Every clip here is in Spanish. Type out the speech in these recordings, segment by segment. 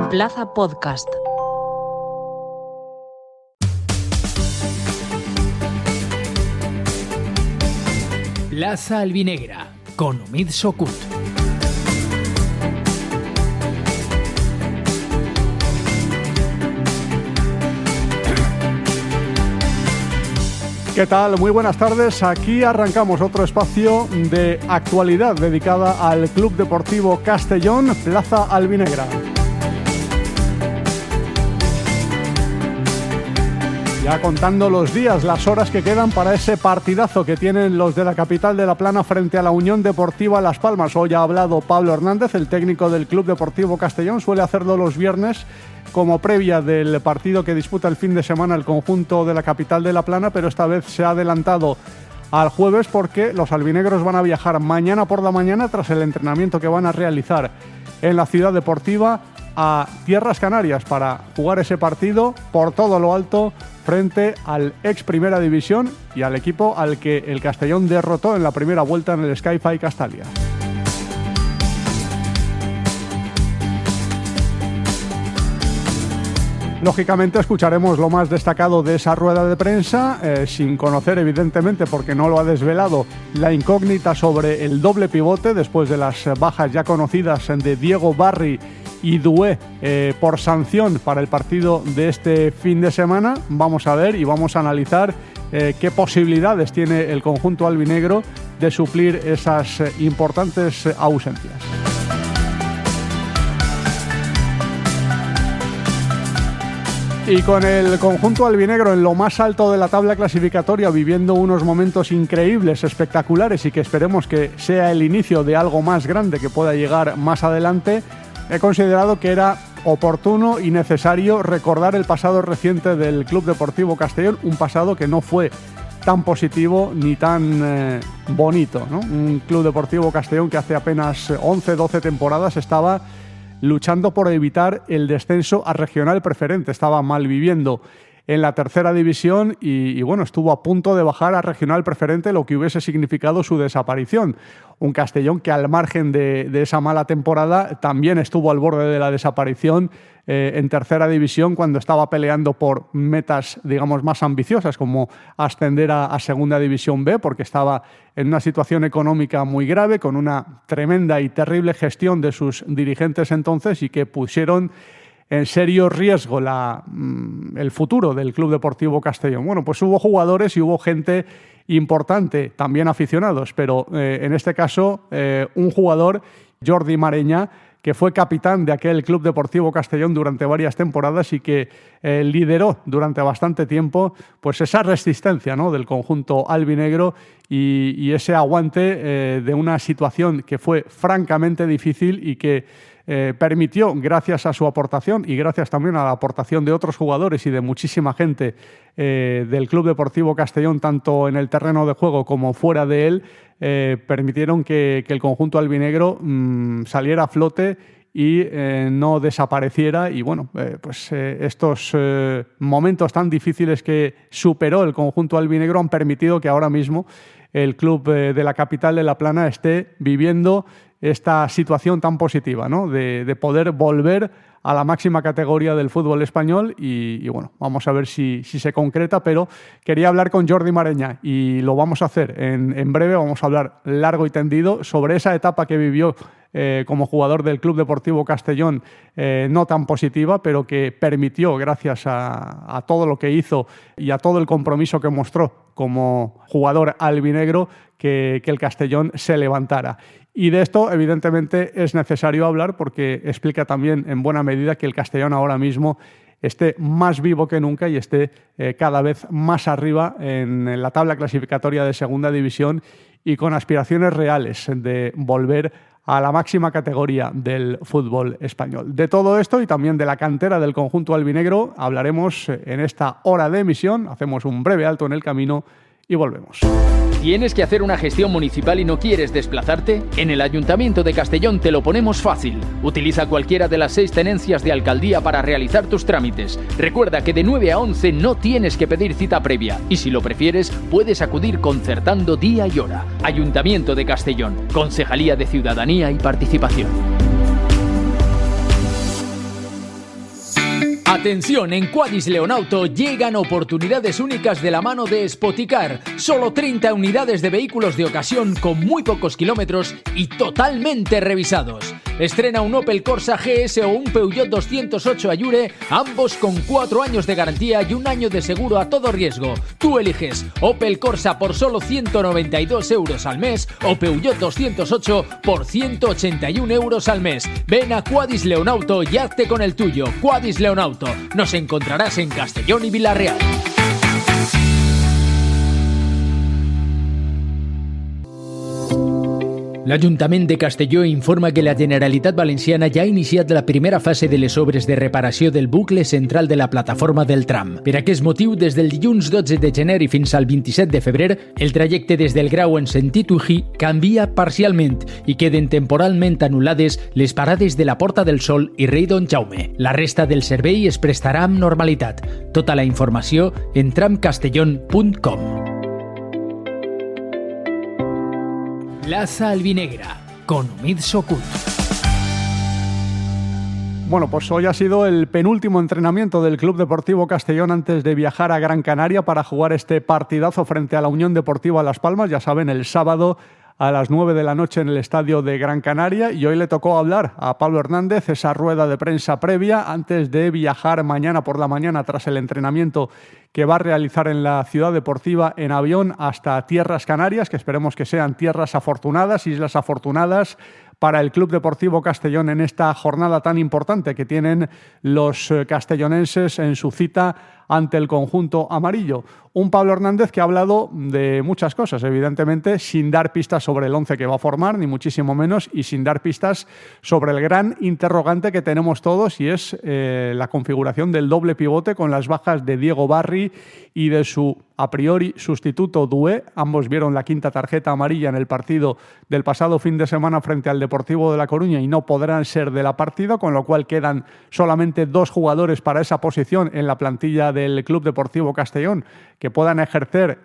Plaza Podcast. Plaza Albinegra, con Omid Sokut. ¿Qué tal? Muy buenas tardes. Aquí arrancamos otro espacio de actualidad dedicada al Club Deportivo Castellón, Plaza Albinegra. Ya contando los días, las horas que quedan para ese partidazo que tienen los de la capital de La Plana frente a la Unión Deportiva Las Palmas. Hoy ha hablado Pablo Hernández, el técnico del Club Deportivo Castellón. Suele hacerlo los viernes como previa del partido que disputa el fin de semana el conjunto de la capital de La Plana, pero esta vez se ha adelantado al jueves porque los albinegros van a viajar mañana por la mañana tras el entrenamiento que van a realizar en la ciudad deportiva a Tierras Canarias para jugar ese partido por todo lo alto frente al ex Primera División y al equipo al que el Castellón derrotó en la primera vuelta en el Sky-Fi Castalia. Lógicamente escucharemos lo más destacado de esa rueda de prensa, sin conocer evidentemente, porque no lo ha desvelado, la incógnita sobre el doble pivote después de las bajas ya conocidas de Diego Barry y Doué por sanción para el partido de este fin de semana. Vamos a ver y vamos a analizar qué posibilidades tiene el conjunto albinegro de suplir esas importantes ausencias. Y con el conjunto albinegro en lo más alto de la tabla clasificatoria, viviendo unos momentos increíbles, espectaculares y que esperemos que sea el inicio de algo más grande que pueda llegar más adelante, he considerado que era oportuno y necesario recordar el pasado reciente del Club Deportivo Castellón, un pasado que no fue tan positivo ni tan bonito, ¿no? Un Club Deportivo Castellón que hace apenas 11-12 temporadas estaba luchando por evitar el descenso a regional preferente. Estaba malviviendo en la tercera división y bueno, estuvo a punto de bajar a regional preferente, lo que hubiese significado su desaparición. Un Castellón que al margen de esa mala temporada también estuvo al borde de la desaparición en tercera división cuando estaba peleando por metas, digamos, más ambiciosas como ascender a segunda división B, porque estaba en una situación económica muy grave, con una tremenda y terrible gestión de sus dirigentes entonces y que pusieron en serio riesgo el futuro del Club Deportivo Castellón. Bueno, pues hubo jugadores y hubo gente importante, también aficionados, pero en este caso un jugador, Jordi Mareña, que fue capitán de aquel Club Deportivo Castellón durante varias temporadas y que lideró durante bastante tiempo pues esa resistencia, ¿no?, del conjunto albinegro y ese aguante de una situación que fue francamente difícil y que permitió, gracias a su aportación y gracias también a la aportación de otros jugadores y de muchísima gente del Club Deportivo Castellón, tanto en el terreno de juego como fuera de él, permitieron que el conjunto albinegro saliera a flote y no desapareciera. Y bueno, estos momentos tan difíciles que superó el conjunto albinegro han permitido que ahora mismo el club de la capital de La Plana esté viviendo esta situación tan positiva, ¿no?, de poder volver a la máxima categoría del fútbol español y bueno, vamos a ver si se concreta, pero quería hablar con Jordi Mareña y lo vamos a hacer en breve. Vamos a hablar largo y tendido sobre esa etapa que vivió como jugador del Club Deportivo Castellón, no tan positiva, pero que permitió, gracias a todo lo que hizo y a todo el compromiso que mostró como jugador albinegro, que el Castellón se levantara. Y de esto, evidentemente, es necesario hablar porque explica también en buena medida que el Castellón ahora mismo esté más vivo que nunca y esté cada vez más arriba en la tabla clasificatoria de segunda división y con aspiraciones reales de volver a la máxima categoría del fútbol español. De todo esto y también de la cantera del conjunto albinegro hablaremos en esta hora de emisión. Hacemos un breve alto en el camino y volvemos. ¿Tienes que hacer una gestión municipal y no quieres desplazarte? En el Ayuntamiento de Castellón te lo ponemos fácil. Utiliza cualquiera de las 6 tenencias de alcaldía para realizar tus trámites. Recuerda que de 9 a 11 no tienes que pedir cita previa y si lo prefieres puedes acudir concertando día y hora. Ayuntamiento de Castellón, Concejalía de Ciudadanía y Participación. Atención, en Quadis Leonauto llegan oportunidades únicas de la mano de Spoticar. Solo 30 unidades de vehículos de ocasión con muy pocos kilómetros y totalmente revisados. Estrena un Opel Corsa GS o un Peugeot 208 Allure, ambos con 4 años de garantía y 1 año de seguro a todo riesgo. Tú eliges Opel Corsa por solo 192 euros al mes o Peugeot 208 por 181 euros al mes. Ven a Quadis Leonauto y hazte con el tuyo. Quadis Leonauto. Nos encontrarás en Castellón y Vila-real. L'Ajuntament de Castelló informa que la Generalitat Valenciana ja ha iniciat la primera fase de les obres de reparació del bucle central de la plataforma del tram. Per aquest motiu, des del dilluns 12 de gener i fins al 27 de febrer, el trajecte des del Grau en sentit Ují canvia parcialment i queden temporalment anul·lades les parades de la Porta del Sol i Rei Don Jaume. La resta del servei es prestarà amb normalitat. Tota la informació en tramcastellón.com. Plaza Albinegra, con Umid Sokut. Bueno, pues hoy ha sido el penúltimo entrenamiento del Club Deportivo Castellón antes de viajar a Gran Canaria para jugar este partidazo frente a la Unión Deportiva Las Palmas. Ya saben, el sábado a las 9 de la noche en el estadio de Gran Canaria, y hoy le tocó hablar a Pablo Hernández esa rueda de prensa previa antes de viajar mañana por la mañana tras el entrenamiento que va a realizar en la ciudad deportiva en avión hasta Tierras Canarias, que esperemos que sean tierras afortunadas, islas afortunadas para el Club Deportivo Castellón en esta jornada tan importante que tienen los castellonenses en su cita ante el conjunto amarillo. Un Pablo Hernández que ha hablado de muchas cosas, evidentemente sin dar pistas sobre el 11 que va a formar, ni muchísimo menos, y sin dar pistas sobre el gran interrogante que tenemos todos, y es la configuración del doble pivote con las bajas de Diego Barri y de su a priori sustituto Doué. Ambos vieron la quinta tarjeta amarilla en el partido del pasado fin de semana frente al Deportivo de La Coruña y no podrán ser de la partida, con lo cual quedan solamente 2 jugadores para esa posición en la plantilla del Club Deportivo Castellón que puedan ejercer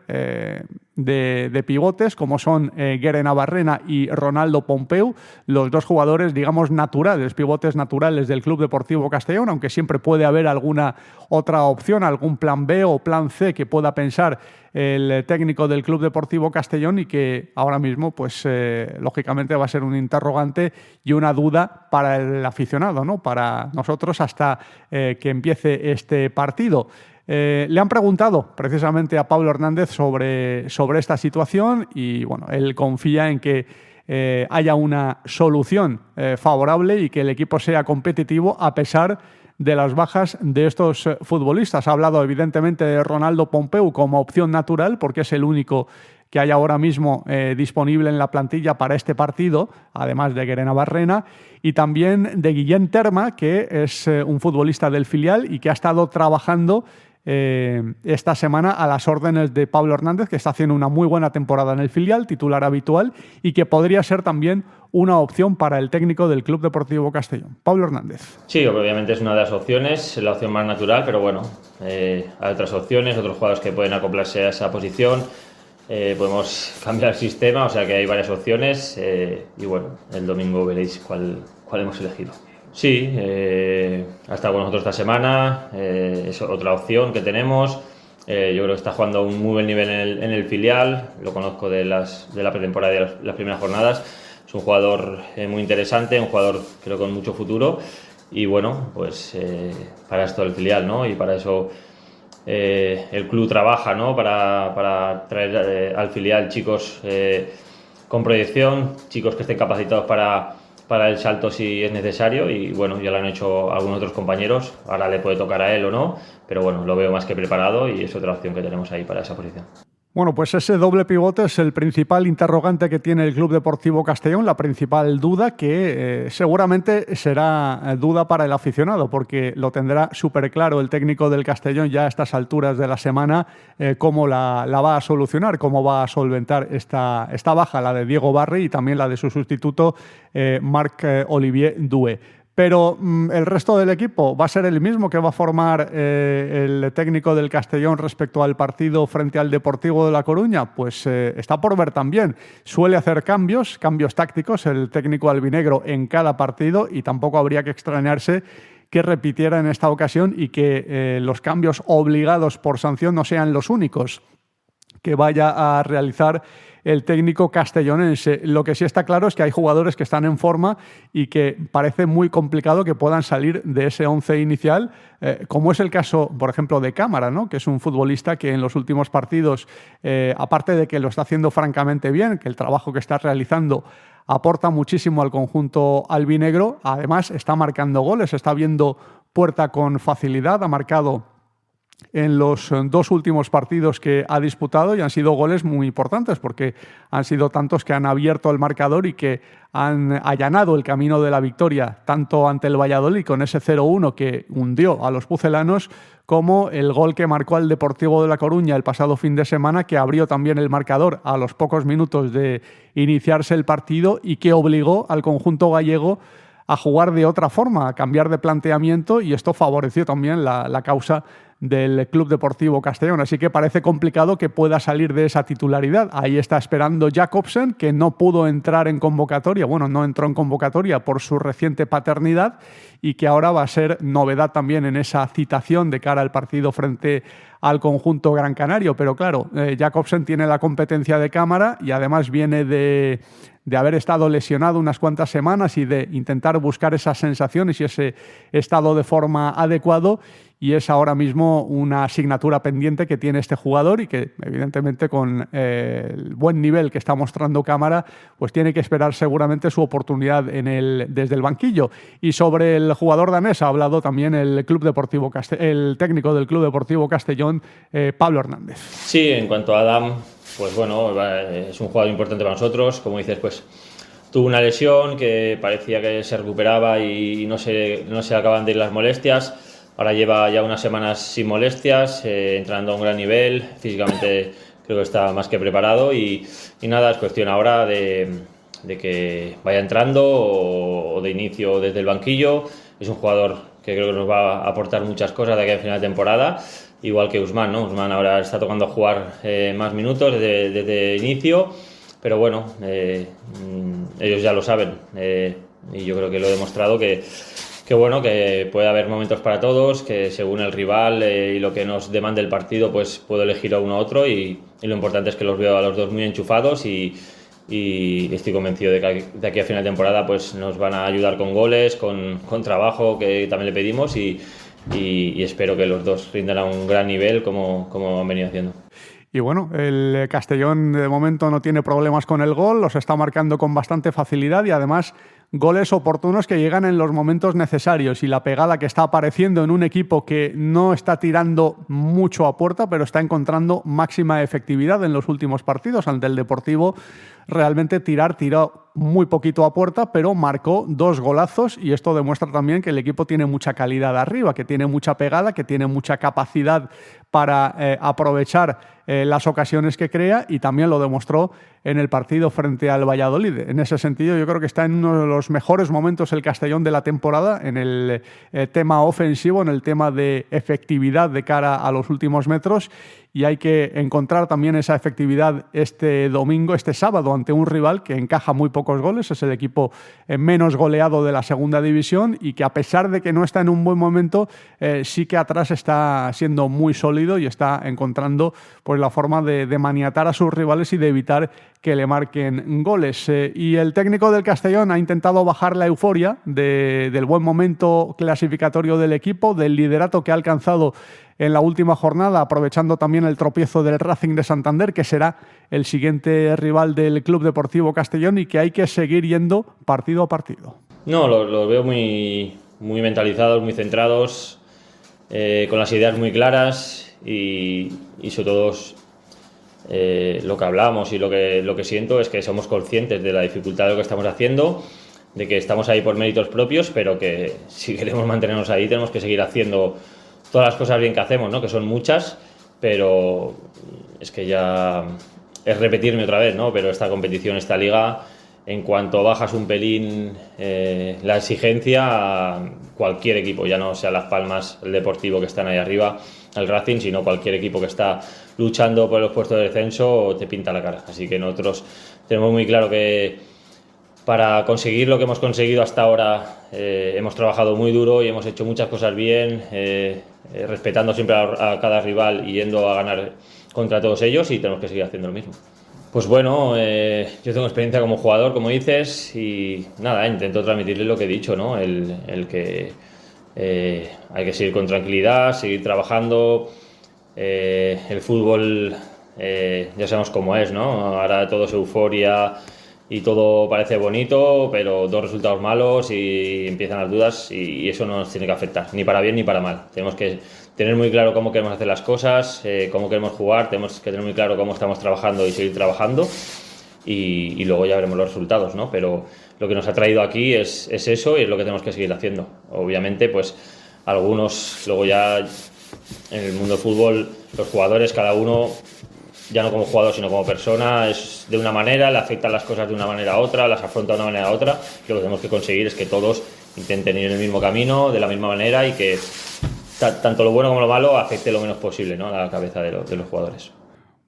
de pivotes, como son Guere Navarrena y Ronaldo Pompeu, los 2 jugadores, digamos, naturales, pivotes naturales del Club Deportivo Castellón, aunque siempre puede haber alguna otra opción, algún plan B o plan C que pueda pensar el técnico del Club Deportivo Castellón, y que ahora mismo, pues lógicamente va a ser un interrogante y una duda para el aficionado, ¿no? Para nosotros hasta que empiece este partido. Le han preguntado precisamente a Pablo Hernández sobre esta situación y bueno, él confía en que haya una solución favorable y que el equipo sea competitivo a pesar de las bajas de estos futbolistas. Ha hablado evidentemente de Ronaldo Pompeu como opción natural porque es el único que hay ahora mismo disponible en la plantilla para este partido, además de Guere Navarrena, y también de Guillén Terma, que es un futbolista del filial y que ha estado trabajando esta semana a las órdenes de Pablo Hernández, que está haciendo una muy buena temporada en el filial, titular habitual, y que podría ser también una opción para el técnico del Club Deportivo Castellón. Pablo Hernández. Sí, obviamente es una de las opciones, la opción más natural, pero bueno, hay otras opciones, otros jugadores que pueden acoplarse a esa posición. Podemos cambiar el sistema, o sea que hay varias opciones y bueno, el domingo veréis cuál hemos elegido. Sí, ha estado con nosotros esta semana, es otra opción que tenemos. Yo creo que está jugando a un muy buen nivel en el filial, lo conozco de la pretemporada y de las primeras jornadas. Es un jugador muy interesante, un jugador creo con mucho futuro y bueno, pues para esto el filial, ¿no? Y para eso el club trabaja, ¿no? Para traer al filial chicos con proyección, chicos que estén capacitados para el salto si es necesario y bueno, ya lo han hecho algunos otros compañeros, ahora le puede tocar a él o no, pero bueno, lo veo más que preparado y es otra opción que tenemos ahí para esa posición. Bueno, pues ese doble pivote es el principal interrogante que tiene el Club Deportivo Castellón, la principal duda que seguramente será duda para el aficionado, porque lo tendrá súper claro el técnico del Castellón ya a estas alturas de la semana cómo la va a solucionar, cómo va a solventar esta baja, la de Diego Barri y también la de su sustituto Marc-Olivier Doué. Pero el resto del equipo va a ser el mismo que va a formar el técnico del Castellón respecto al partido frente al Deportivo de La Coruña. Pues está por ver también. Suele hacer cambios tácticos el técnico albinegro en cada partido y tampoco habría que extrañarse que repitiera en esta ocasión y que los cambios obligados por sanción no sean los únicos que vaya a realizar el técnico castellonense. Lo que sí está claro es que hay jugadores que están en forma y que parece muy complicado que puedan salir de ese 11 inicial, como es el caso, por ejemplo, de Cámara, ¿no? Que es un futbolista que en los últimos partidos, aparte de que lo está haciendo francamente bien, que el trabajo que está realizando aporta muchísimo al conjunto albinegro, además está marcando goles, está viendo puerta con facilidad, ha marcado en los 2 últimos partidos que ha disputado y han sido goles muy importantes porque han sido tantos que han abierto el marcador y que han allanado el camino de la victoria tanto ante el Valladolid con ese 0-1 que hundió a los pucelanos como el gol que marcó al Deportivo de La Coruña el pasado fin de semana, que abrió también el marcador a los pocos minutos de iniciarse el partido y que obligó al conjunto gallego a jugar de otra forma, a cambiar de planteamiento, y esto favoreció también la causa del Club Deportivo Castellón. Así que parece complicado que pueda salir de esa titularidad. Ahí está esperando Jacobsen, que no pudo entrar en convocatoria. Bueno, no entró en convocatoria por su reciente paternidad y que ahora va a ser novedad también en esa citación de cara al partido frente al conjunto gran canario. Pero claro, Jacobsen tiene la competencia de Cámara y además viene de haber estado lesionado unas cuantas semanas y de intentar buscar esas sensaciones y ese estado de forma adecuado, y es ahora mismo una asignatura pendiente que tiene este jugador y que evidentemente con el buen nivel que está mostrando Cámara pues tiene que esperar seguramente su oportunidad desde el banquillo. Y sobre el jugador danés ha hablado también el técnico del Club Deportivo Castellón, Pablo Hernández. Sí, en cuanto a Adam, pues bueno, es un jugador importante para nosotros. Como dices, pues tuvo una lesión que parecía que se recuperaba y no se acaban de ir las molestias. Ahora lleva ya unas semanas sin molestias, entrenando a un gran nivel, físicamente creo que está más que preparado y nada, es cuestión ahora de que vaya entrando o de inicio desde el banquillo. Es un jugador que creo que nos va a aportar muchas cosas de aquí a final de temporada, igual que Usman, ¿no? Usman ahora está tocando jugar más minutos desde inicio, pero bueno, ellos ya lo saben y yo creo que lo he demostrado que bueno, que puede haber momentos para todos, que según el rival y lo que nos demande el partido, pues puedo elegir a uno u otro y lo importante es que los veo a los dos muy enchufados y estoy convencido de que de aquí a final de temporada pues nos van a ayudar con goles, con trabajo que también le pedimos y espero que los dos rindan a un gran nivel como han venido haciendo. Y bueno, el Castellón de momento no tiene problemas con el gol, los está marcando con bastante facilidad y además goles oportunos que llegan en los momentos necesarios, y la pegada que está apareciendo en un equipo que no está tirando mucho a puerta, pero está encontrando máxima efectividad en los últimos partidos. Ante el Deportivo realmente tiró muy poquito a puerta, pero marcó 2 golazos, y esto demuestra también que el equipo tiene mucha calidad arriba, que tiene mucha pegada, que tiene mucha capacidad para aprovechar las ocasiones que crea, y también lo demostró en el partido frente al Valladolid. En ese sentido, yo creo que está en uno de los mejores momentos el Castellón de la temporada, en el tema ofensivo, en el tema de efectividad de cara a los últimos metros, y hay que encontrar también esa efectividad este sábado, ante un rival que encaja muy pocos goles, es el equipo menos goleado de la segunda división y que, a pesar de que no está en un buen momento, sí que atrás está siendo muy sólido y está encontrando pues la forma de maniatar a sus rivales y de evitar que le marquen goles. Y el técnico del Castellón ha intentado bajar la euforia del buen momento clasificatorio del equipo, del liderato que ha alcanzado en la última jornada, aprovechando también el tropiezo del Racing de Santander, que será el siguiente rival del Club Deportivo Castellón y que hay que seguir yendo partido a partido. No, los veo muy mentalizados, muy centrados, con las ideas muy claras y sobre todo lo que hablamos y lo que siento es que somos conscientes de la dificultad de lo que estamos haciendo, de que estamos ahí por méritos propios, pero que si queremos mantenernos ahí tenemos que seguir haciendo todas las cosas bien que hacemos, ¿no? Que son muchas, pero es que ya es repetirme otra vez, ¿no? Pero esta competición, esta liga, en cuanto bajas un pelín la exigencia, cualquier equipo, ya no sea Las Palmas, el Deportivo que están ahí arriba, el Racing, sino cualquier equipo que está luchando por los puestos de descenso te pinta la cara. Así que nosotros tenemos muy claro que para conseguir lo que hemos conseguido hasta ahora. Hemos trabajado muy duro y hemos hecho muchas cosas bien, respetando siempre a cada rival y yendo a ganar contra todos ellos, y tenemos que seguir haciendo lo mismo. Pues bueno, yo tengo experiencia como jugador, como dices, y nada, intento transmitirle lo que he dicho, ¿no? El que hay que seguir con tranquilidad, seguir trabajando. El fútbol ya sabemos cómo es, ¿no? Ahora todo es euforia y todo parece bonito, pero 2 resultados malos y empiezan las dudas, y eso no nos tiene que afectar, ni para bien ni para mal. Tenemos que tener muy claro cómo queremos hacer las cosas, cómo queremos jugar, tenemos que tener muy claro cómo estamos trabajando y seguir trabajando, y luego ya veremos los resultados, ¿no? Pero lo que nos ha traído aquí es eso, y es lo que tenemos que seguir haciendo. Obviamente, pues algunos, luego ya en el mundo del fútbol, los jugadores, cada uno, ya no como jugador sino como persona, es de una manera, le afectan las cosas de una manera a otra, las afronta de una manera a otra. Lo que tenemos que conseguir es que todos intenten ir en el mismo camino, de la misma manera, y que tanto lo bueno como lo malo afecte lo menos posible, ¿no?, a la cabeza de los jugadores.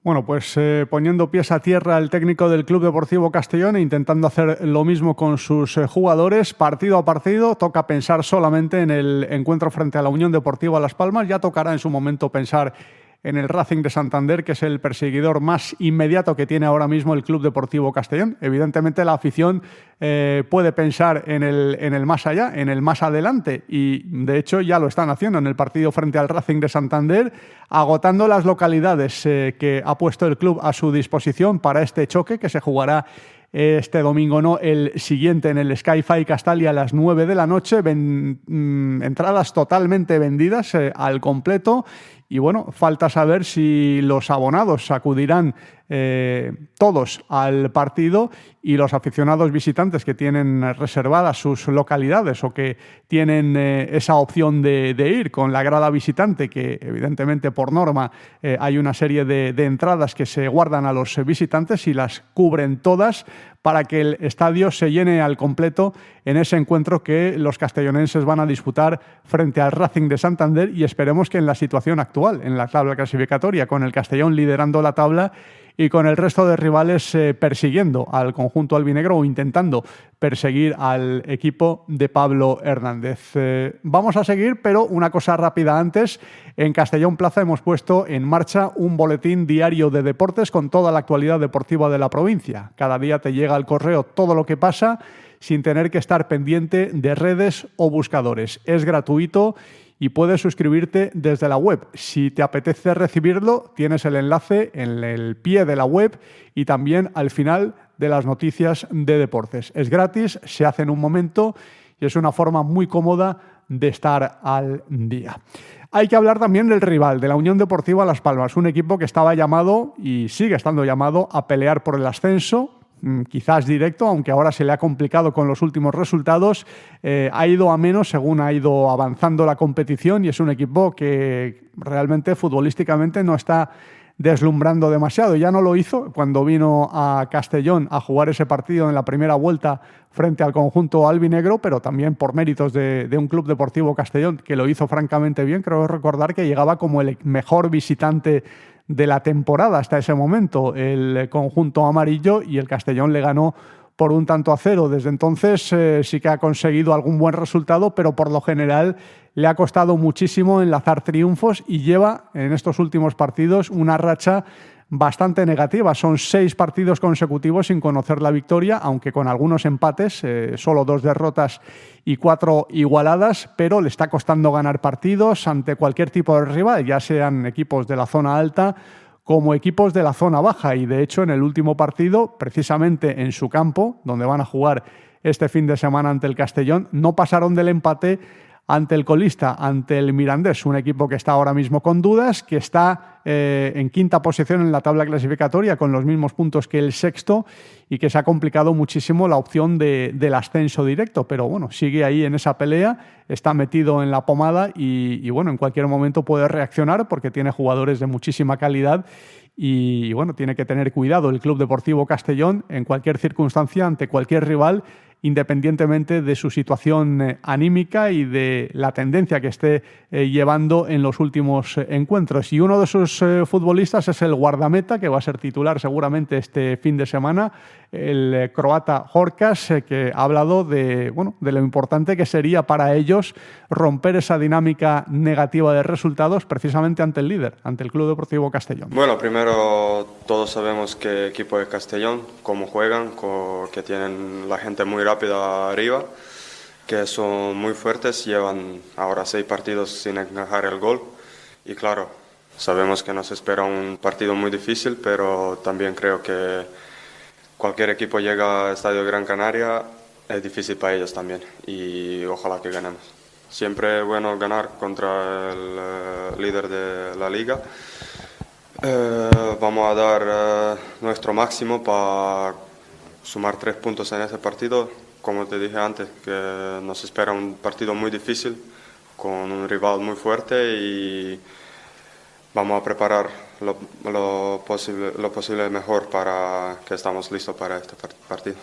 Bueno, pues poniendo pies a tierra el técnico del Club Deportivo Castellón e intentando hacer lo mismo con sus jugadores, partido a partido. Toca pensar solamente en el encuentro frente a la Unión Deportiva Las Palmas. Ya tocará en su momento pensar en el Racing de Santander, que es el perseguidor más inmediato que tiene ahora mismo el Club Deportivo Castellón. Evidentemente la afición puede pensar en el más allá, en el más adelante, y de hecho ya lo están haciendo en el partido frente al Racing de Santander, agotando las localidades que ha puesto el club a su disposición para este choque que se jugará este domingo, no, el siguiente, en el Sky-Fi Castalia a las 9 de la noche. Entradas totalmente vendidas al completo. Y bueno, falta saber si los abonados acudirán todos al partido, y los aficionados visitantes que tienen reservadas sus localidades o que tienen esa opción de ir con la grada visitante, que evidentemente por norma hay una serie de entradas que se guardan a los visitantes y las cubren todas para que el estadio se llene al completo en ese encuentro que los castellonenses van a disputar frente al Racing de Santander. Y esperemos que en la situación actual, en la tabla clasificatoria, con el Castellón liderando la tabla y con el resto de rivales persiguiendo al conjunto albinegro o intentando perseguir al equipo de Pablo Hernández. Vamos a seguir, pero una cosa rápida antes. En Castellón Plaza hemos puesto en marcha un boletín diario de deportes con toda la actualidad deportiva de la provincia. Cada día te llega al correo todo lo que pasa sin tener que estar pendiente de redes o buscadores. Es gratuito y puedes suscribirte desde la web. Si te apetece recibirlo, tienes el enlace en el pie de la web y también al final de las noticias de deportes. Es gratis, se hace en un momento y es una forma muy cómoda de estar al día. Hay que hablar también del rival, de la Unión Deportiva Las Palmas, un equipo que estaba llamado y sigue estando llamado a pelear por el ascenso, quizás directo, aunque ahora se le ha complicado con los últimos resultados. Ha ido a menos según ha ido avanzando la competición, y es un equipo que realmente futbolísticamente no está deslumbrando demasiado. Ya no lo hizo cuando vino a Castellón a jugar ese partido en la primera vuelta frente al conjunto albinegro, pero también por méritos de un Club Deportivo Castellón que lo hizo francamente bien. Creo recordar que llegaba como el mejor visitante de la temporada hasta ese momento el conjunto amarillo, y el Castellón le ganó por 1-0. Desde entonces sí que ha conseguido algún buen resultado, pero por lo general le ha costado muchísimo enlazar triunfos y lleva en estos últimos partidos una racha bastante negativa. Son 6 partidos consecutivos sin conocer la victoria, aunque con algunos empates, solo 2 derrotas y 4 igualadas, pero le está costando ganar partidos ante cualquier tipo de rival, ya sean equipos de la zona alta como equipos de la zona baja. Y de hecho en el último partido, precisamente en su campo, donde van a jugar este fin de semana ante el Castellón, no pasaron del empate ante el colista, ante el Mirandés, un equipo que está ahora mismo con dudas, que está en quinta posición en la tabla clasificatoria con los mismos puntos que el sexto, y que se ha complicado muchísimo la opción del ascenso directo, pero bueno, sigue ahí en esa pelea, está metido en la pomada y bueno, en cualquier momento puede reaccionar porque tiene jugadores de muchísima calidad. Y bueno, tiene que tener cuidado el Club Deportivo Castellón en cualquier circunstancia, ante cualquier rival, independientemente de su situación anímica y de la tendencia que esté llevando en los últimos encuentros. Y uno de sus futbolistas es el guardameta, que va a ser titular seguramente este fin de semana, el croata Horkas, que ha hablado de lo importante que sería para ellos romper esa dinámica negativa de resultados precisamente ante el líder, ante el Club Deportivo Castellón. Bueno, primero todos sabemos qué equipo es Castellón, cómo juegan, que tienen la gente muy rápida arriba, que son muy fuertes, llevan ahora 6 partidos sin encajar el gol y claro, sabemos que nos espera un partido muy difícil, pero también creo que cualquier equipo llega al Estadio Gran Canaria, es difícil para ellos también y ojalá que ganemos. Siempre es bueno ganar contra el líder de la liga. Vamos a dar nuestro máximo para sumar 3 puntos en ese partido. Como te dije antes, que nos espera un partido muy difícil con un rival muy fuerte y vamos a preparar lo posible mejor para que estamos listos para este partido.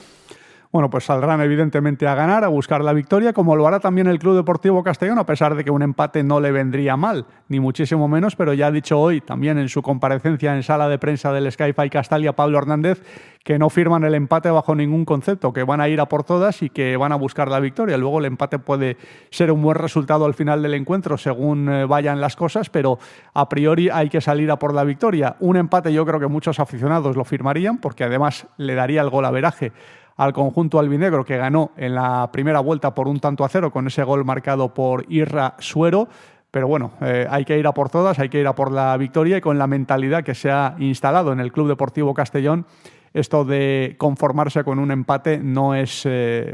Bueno, pues saldrán evidentemente a ganar, a buscar la victoria, como lo hará también el Club Deportivo Castellón, a pesar de que un empate no le vendría mal, ni muchísimo menos, pero ya ha dicho hoy, también en su comparecencia en sala de prensa del Sky-Fi Castalia, Pablo Hernández, que no firman el empate bajo ningún concepto, que van a ir a por todas y que van a buscar la victoria. Luego el empate puede ser un buen resultado al final del encuentro, según vayan las cosas, pero a priori hay que salir a por la victoria. Un empate yo creo que muchos aficionados lo firmarían, porque además le daría el golaveraje al conjunto albinegro, que ganó en la primera vuelta por 1-0 con ese gol marcado por Irra Suero. Pero bueno, hay que ir a por todas, hay que ir a por la victoria y con la mentalidad que se ha instalado en el Club Deportivo Castellón, esto de conformarse con un empate no es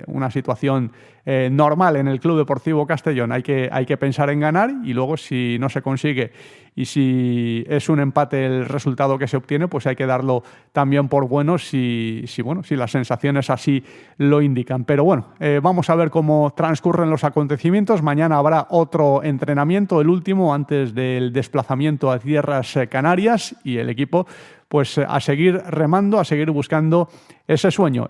una situación normal en el Club Deportivo Castellón. Hay que pensar en ganar y luego si no se consigue y si es un empate el resultado que se obtiene, pues hay que darlo también por bueno si las sensaciones así lo indican. Pero bueno, vamos a ver cómo transcurren los acontecimientos. Mañana habrá otro entrenamiento, el último antes del desplazamiento a tierras canarias y el equipo pues a seguir remando, a seguir buscando ese sueño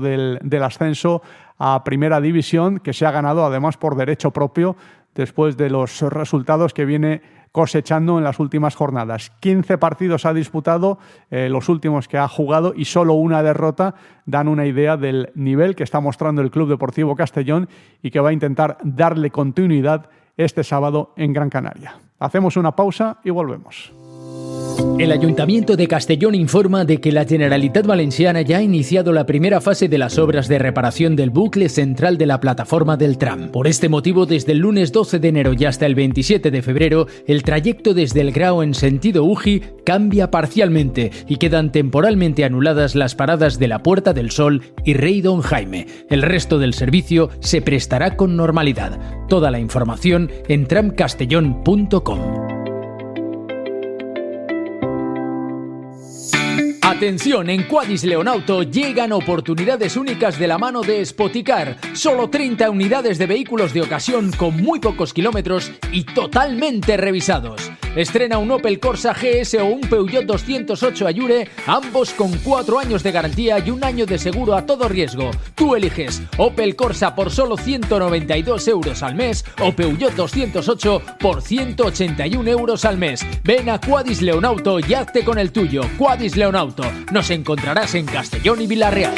del ascenso a Primera División, que se ha ganado además por derecho propio después de los resultados que viene cosechando en las últimas jornadas. 15 partidos ha disputado, los últimos que ha jugado, y solo una derrota dan una idea del nivel que está mostrando el Club Deportivo Castellón y que va a intentar darle continuidad este sábado en Gran Canaria. Hacemos una pausa y volvemos. El Ayuntamiento de Castellón informa de que la Generalitat Valenciana ya ha iniciado la primera fase de las obras de reparación del bucle central de la plataforma del tram. Por este motivo, desde el lunes 12 de enero y hasta el 27 de febrero, el trayecto desde el Grao en sentido Uji cambia parcialmente y quedan temporalmente anuladas las paradas de la Puerta del Sol y Rey Don Jaime. El resto del servicio se prestará con normalidad. Toda la información en tramcastellón.com. Atención, en Quadis Leonauto llegan oportunidades únicas de la mano de Spoticar. Solo 30 unidades de vehículos de ocasión con muy pocos kilómetros y totalmente revisados. Estrena un Opel Corsa GS o un Peugeot 208 Ayure, ambos con 4 años de garantía y 1 año de seguro a todo riesgo. Tú eliges Opel Corsa por solo 192 euros al mes o Peugeot 208 por 181 euros al mes. Ven a Quadis Leonauto y hazte con el tuyo. Quadis Leonauto. Nos encontrarás en Castellón y Vila-real.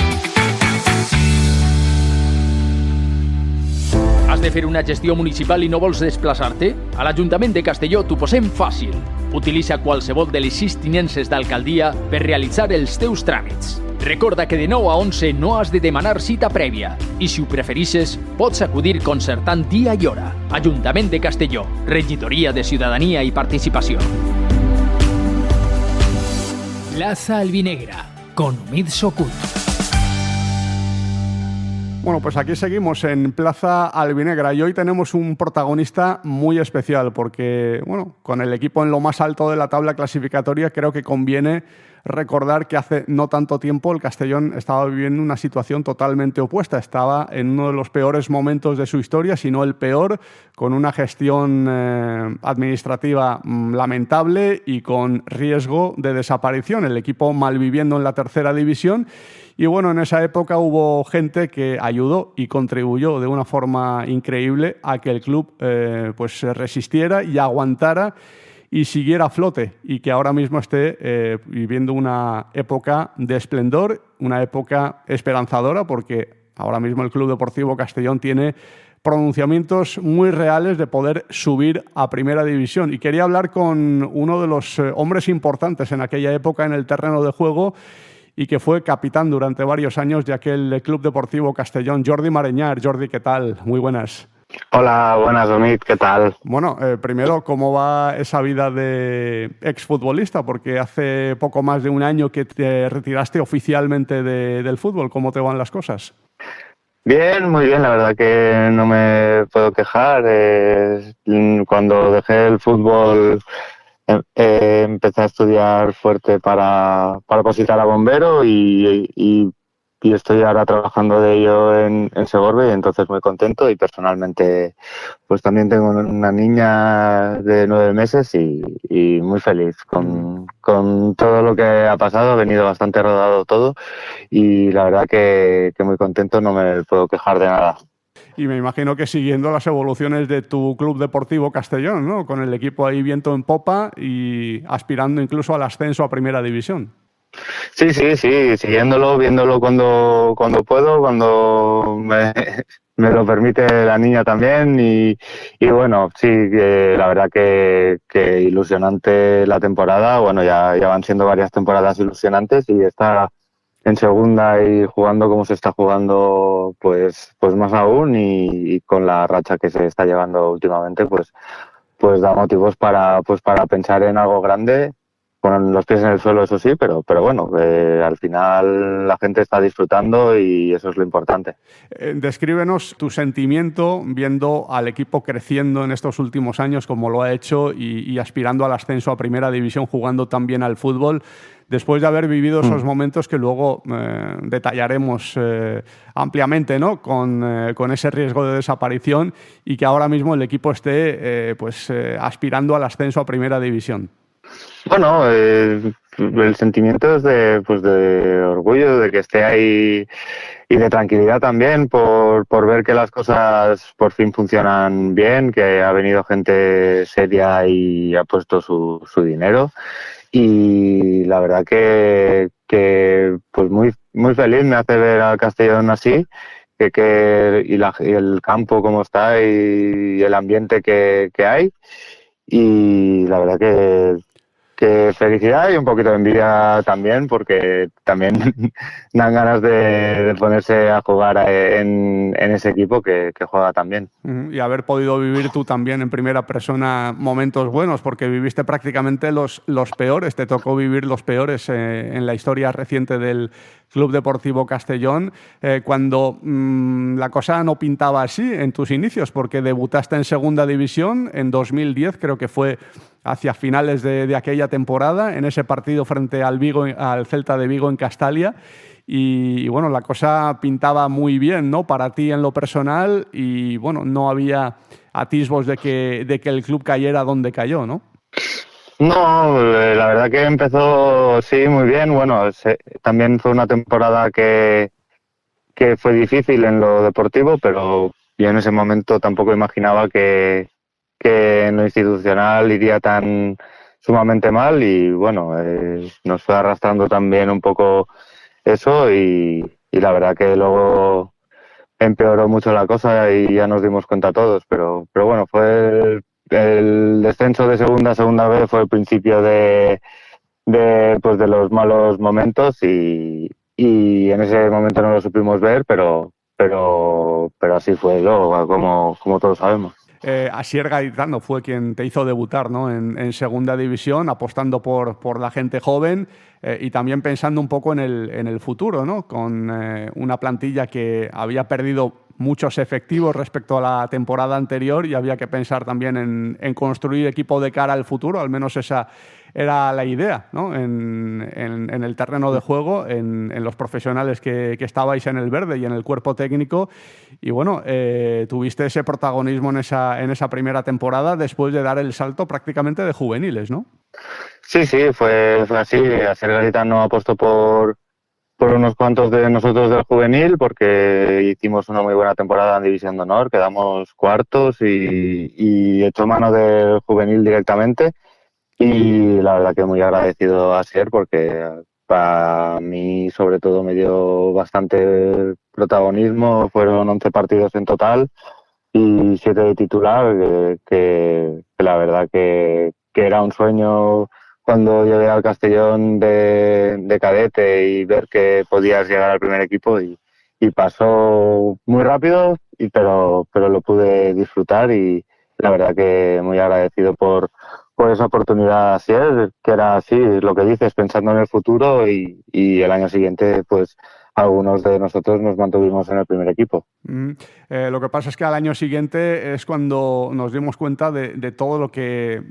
Has de fer una gestió municipal i no vols desplaçar-te? A l'Ajuntament de Castelló t'ho posem fàcil. Utilitza qualsevol de les 6 tinences d'alcaldia per realitzar els teus tràmits. Recorda que de 9 a 11 no has de demanar cita prèvia i si ho preferixes pots acudir concertant dia i hora. Ajuntament de Castelló, Regidoria de Ciutadania i Participació. Plaza Albinegra, con Umid Sokut. Bueno, pues aquí seguimos en Plaza Albinegra y hoy tenemos un protagonista muy especial porque, bueno, con el equipo en lo más alto de la tabla clasificatoria creo que conviene recordar que hace no tanto tiempo el Castellón estaba viviendo una situación totalmente opuesta. Estaba en uno de los peores momentos de su historia, si no el peor, con una gestión administrativa lamentable y con riesgo de desaparición. El equipo malviviendo en la tercera división. Y bueno, en esa época hubo gente que ayudó y contribuyó de una forma increíble a que el club pues se resistiera y aguantara y siguiera a flote, y que ahora mismo esté viviendo una época de esplendor, una época esperanzadora, porque ahora mismo el Club Deportivo Castellón tiene pronunciamientos muy reales de poder subir a Primera División. Y quería hablar con uno de los hombres importantes en aquella época en el terreno de juego y que fue capitán durante varios años de aquel Club Deportivo Castellón, Jordi Mareñar. Jordi, ¿qué tal? Muy buenas. Hola, buenas, Omid, ¿qué tal? Bueno, primero, ¿cómo va esa vida de exfutbolista? Porque hace poco más de un año que te retiraste oficialmente del fútbol. ¿Cómo te van las cosas? Bien, muy bien, la verdad que no me puedo quejar. Cuando dejé el fútbol empecé a estudiar fuerte para opositar a bombero y estoy ahora trabajando de ello en Segorbe, y entonces muy contento, y personalmente pues también tengo una niña de 9 meses y muy feliz con todo lo que ha pasado. Ha venido bastante rodado todo y la verdad que muy contento, no me puedo quejar de nada. Y me imagino que siguiendo las evoluciones de tu Club Deportivo Castellón, ¿no? Con el equipo ahí viento en popa y aspirando incluso al ascenso a Primera División. Sí, siguiéndolo, viéndolo cuando puedo, cuando me lo permite la niña también, y bueno, sí, la verdad que ilusionante la temporada. Bueno, ya van siendo varias temporadas ilusionantes, y está en segunda y jugando como se está jugando, pues más aún, y con la racha que se está llevando últimamente, pues da motivos para pensar en algo grande, con los pies en el suelo, eso sí, pero bueno, al final la gente está disfrutando y eso es lo importante. Descríbenos tu sentimiento viendo al equipo creciendo en estos últimos años como lo ha hecho y aspirando al ascenso a Primera División, jugando tan bien al fútbol, después de haber vivido esos momentos que luego detallaremos ampliamente, ¿no? Con ese riesgo de desaparición, y que ahora mismo el equipo esté aspirando al ascenso a Primera División. Bueno, el sentimiento es de orgullo de que esté ahí, y de tranquilidad también por ver que las cosas por fin funcionan bien, que ha venido gente seria y ha puesto su dinero. Y la verdad que pues muy feliz me hace ver al Castellón así, y el campo como está, y el ambiente que hay. Y la verdad que felicidad y un poquito de envidia también, porque también dan ganas de ponerse a jugar en ese equipo que juega tan bien. Y haber podido vivir tú también en primera persona momentos buenos, porque viviste prácticamente los peores, te tocó vivir los peores en la historia reciente del Club Deportivo Castellón, cuando la cosa no pintaba así en tus inicios, porque debutaste en Segunda División en 2010, creo que fue hacia finales de aquella temporada, en ese partido frente al Celta de Vigo en Castalia. Y bueno, la cosa pintaba muy bien, ¿no? Para ti en lo personal, y bueno, no había atisbos de que el club cayera donde cayó, ¿no? No, la verdad que empezó, sí, muy bien. Bueno, también fue una temporada que fue difícil en lo deportivo, pero yo en ese momento tampoco imaginaba que en lo institucional iría tan sumamente mal, y bueno, nos fue arrastrando también un poco eso, y la verdad que luego empeoró mucho la cosa y ya nos dimos cuenta todos, pero bueno, fue el descenso de segunda a segunda vez, fue el principio de los malos momentos, y en ese momento no lo supimos ver, pero así fue luego, como todos sabemos. Asier Garitano fue quien te hizo debutar, ¿no? en Segunda División, apostando por la gente joven, y también pensando un poco en el futuro, ¿no? Con una plantilla que había perdido muchos efectivos respecto a la temporada anterior, y había que pensar también en construir equipo de cara al futuro, al menos esa era la idea, ¿no? En el terreno de juego, en los profesionales que estabais en el verde y en el cuerpo técnico. Y bueno, tuviste ese protagonismo en esa primera temporada, después de dar el salto prácticamente de juveniles, ¿no? Sí, fue así. Asier Garitano apostó por unos cuantos de nosotros del juvenil, porque hicimos una muy buena temporada en División de Honor, quedamos cuartos, y echó mano del juvenil directamente. Y la verdad que muy agradecido a Asier porque para mí sobre todo me dio bastante protagonismo. Fueron 11 partidos en total y 7 de titular, que la verdad que era un sueño cuando llegué al Castellón de cadete y ver que podías llegar al primer equipo y pasó muy rápido, pero lo pude disfrutar y la verdad que muy agradecido por esa oportunidad así es, que era así, lo que dices, pensando en el futuro y el año siguiente pues algunos de nosotros nos mantuvimos en el primer equipo. Lo que pasa es que al año siguiente es cuando nos dimos cuenta de todo lo que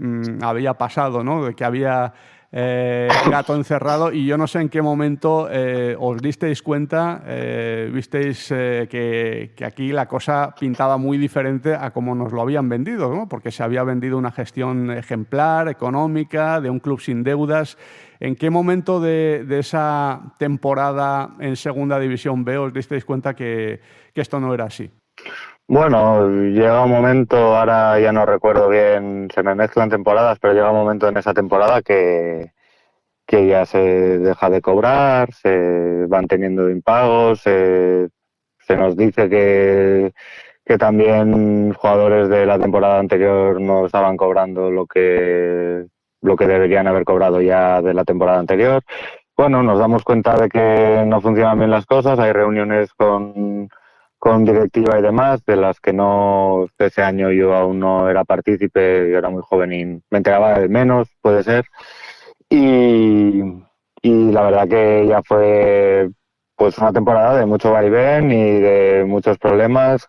había pasado, ¿no? De que había gato encerrado y yo no sé en qué momento os disteis cuenta, visteis que aquí la cosa pintaba muy diferente a como nos lo habían vendido, ¿no? Porque se había vendido una gestión ejemplar, económica, de un club sin deudas. ¿En qué momento de esa temporada en Segunda División B os disteis cuenta que esto no era así? Bueno, llega un momento, ahora ya no recuerdo bien, se me mezclan temporadas, pero llega un momento en esa temporada que ya se deja de cobrar, se van teniendo impagos, se nos dice que también jugadores de la temporada anterior no estaban cobrando lo que deberían haber cobrado ya de la temporada anterior. Bueno, nos damos cuenta de que no funcionan bien las cosas, hay reuniones con directiva y demás, de las que no, ese año yo aún no era partícipe, yo era muy joven y me enteraba de menos, puede ser. Y, y la verdad que ya fue pues una temporada de mucho vaivén y de muchos problemas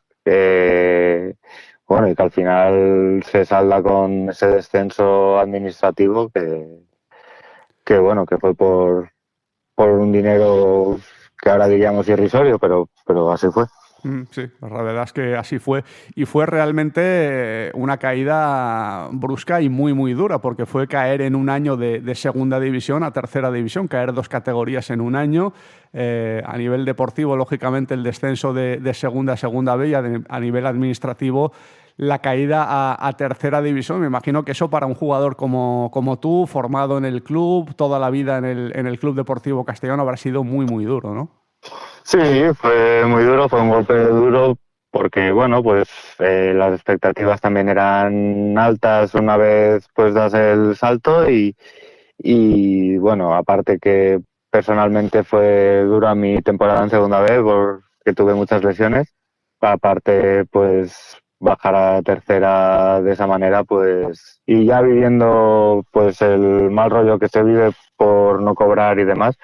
bueno, y que al final se salda con ese descenso administrativo que bueno, que fue por un dinero que ahora diríamos irrisorio, pero así fue. Sí, la verdad es que así fue. Y fue realmente una caída brusca y muy, muy dura, porque fue caer en un año de segunda división a tercera división, caer 2 categorías en un año. A nivel deportivo, lógicamente, el descenso de segunda a segunda B y a nivel administrativo, la caída a tercera división. Me imagino que eso para un jugador como tú, formado en el club, toda la vida en el Club Deportivo Castellón, habrá sido muy, muy duro, ¿no? Sí, fue muy duro, fue un golpe duro porque, bueno, pues las expectativas también eran altas una vez pues das el salto y bueno, aparte que personalmente fue dura mi temporada en segunda vez porque tuve muchas lesiones, aparte pues bajar a tercera de esa manera pues y ya viviendo pues el mal rollo que se vive por no cobrar y demás,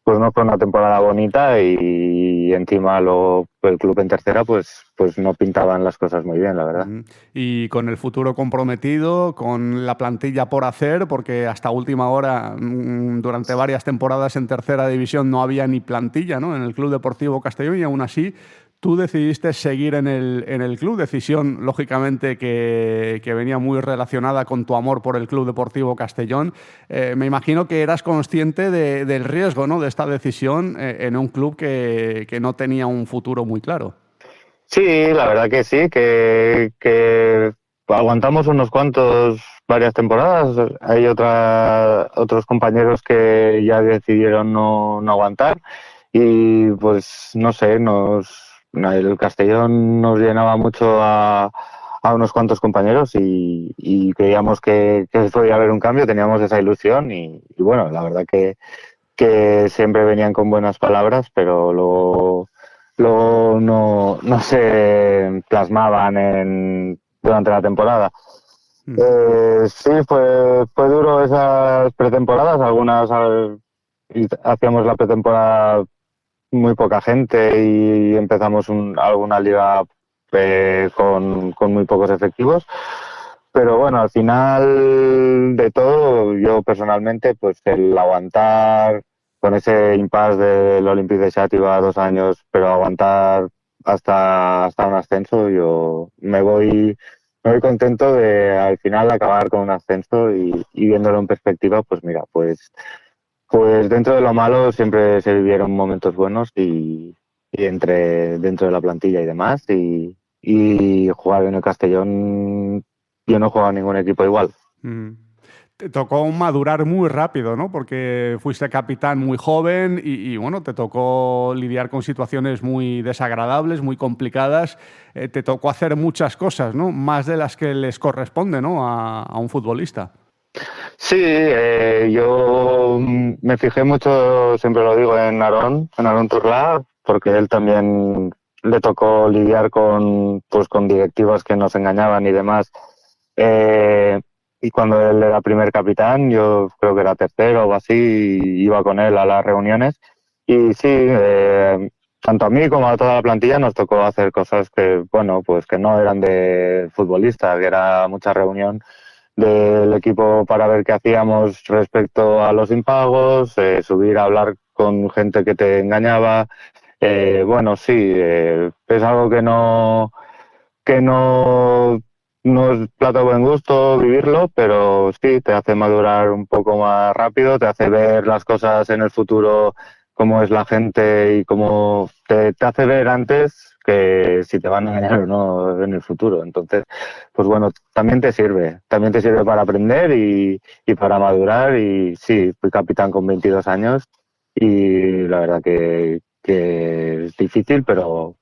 pues no fue una temporada bonita y encima luego el club en tercera pues no pintaban las cosas muy bien, la verdad. Y con el futuro comprometido, con la plantilla por hacer, porque hasta última hora, durante varias temporadas en tercera división no había ni plantilla, ¿no? En el Club Deportivo Castellón y aún así tú decidiste seguir en el club, decisión lógicamente que venía muy relacionada con tu amor por el Club Deportivo Castellón. Me imagino que eras consciente del riesgo, ¿no?, de esta decisión en un club que no tenía un futuro muy claro. Sí, la verdad que sí, que aguantamos varias temporadas. Hay otros compañeros que ya decidieron no aguantar y pues no sé, el Castellón nos llenaba mucho a unos cuantos compañeros y creíamos que podía haber un cambio, teníamos esa ilusión y bueno, la verdad que siempre venían con buenas palabras, pero luego no se plasmaban durante la temporada. Sí, fue duro esas pretemporadas, hacíamos la pretemporada muy poca gente y empezamos alguna liga con muy pocos efectivos. Pero bueno, al final de todo, yo personalmente, pues el aguantar con ese impasse del Olympique de Xàtiva 2 años, pero aguantar hasta un ascenso, yo me voy contento de al final acabar con un ascenso y viéndolo en perspectiva, pues mira, pues dentro de lo malo siempre se vivieron momentos buenos y dentro de la plantilla y demás y jugar en el Castellón, yo no he jugado en ningún equipo igual. Te tocó madurar muy rápido, ¿no? Porque fuiste capitán muy joven bueno, te tocó lidiar con situaciones muy desagradables, muy complicadas. Te tocó hacer muchas cosas, ¿no? Más de las que les corresponde, ¿no? A un futbolista. Sí, yo me fijé mucho, siempre lo digo, en Aarón Turlá, porque él también le tocó lidiar con directivas que nos engañaban y demás. Eh, y cuando él era primer capitán, yo creo que era tercero o así, y iba con él a las reuniones. Y sí, tanto a mí como a toda la plantilla nos tocó hacer cosas que, bueno, pues que no eran de futbolista, que era mucha reunión del equipo para ver qué hacíamos respecto a los impagos, subir a hablar con gente que te engañaba. Bueno, sí, es algo que no es plato de buen gusto vivirlo, pero sí, te hace madurar un poco más rápido, te hace ver las cosas en el futuro, cómo es la gente y cómo te hace ver antes que si te van a engañar o no en el futuro. Entonces, pues bueno, también te sirve para aprender y para madurar. Y sí, fui capitán con 22 años y la verdad que es difícil, pero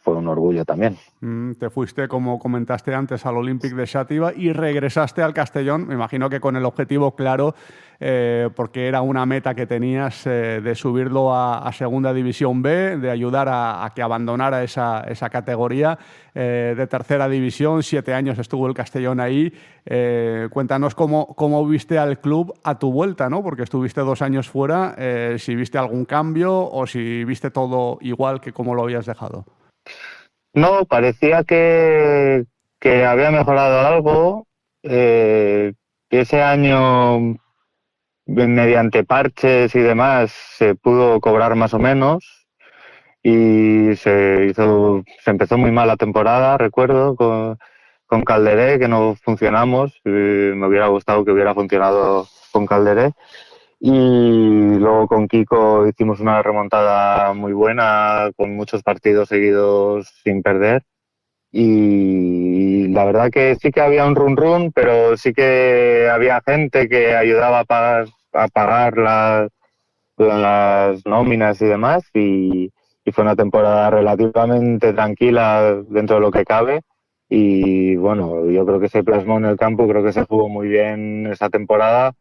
fue un orgullo también. Te fuiste, como comentaste antes, al Olympic de Xàtiva y regresaste al Castellón, me imagino que con el objetivo claro, porque era una meta que tenías de subirlo a Segunda División B, de ayudar a que abandonara esa categoría de Tercera División. 7 años estuvo el Castellón ahí. Cuéntanos cómo viste al club a tu vuelta, ¿no? Porque estuviste 2 años fuera, si viste algún cambio o si viste todo igual que como lo habías dejado. No, parecía que había mejorado algo, que ese año, mediante parches y demás, se pudo cobrar más o menos y se empezó muy mal la temporada, recuerdo, con Calderé, que no funcionamos. Me hubiera gustado que hubiera funcionado con Calderé. Y luego con Kiko hicimos una remontada muy buena, con muchos partidos seguidos sin perder. Y la verdad que sí que había un run, pero sí que había gente que ayudaba a pagar las nóminas y demás. Y fue una temporada relativamente tranquila dentro de lo que cabe. Y bueno, yo creo que se plasmó en el campo, creo que se jugó muy bien esa temporada.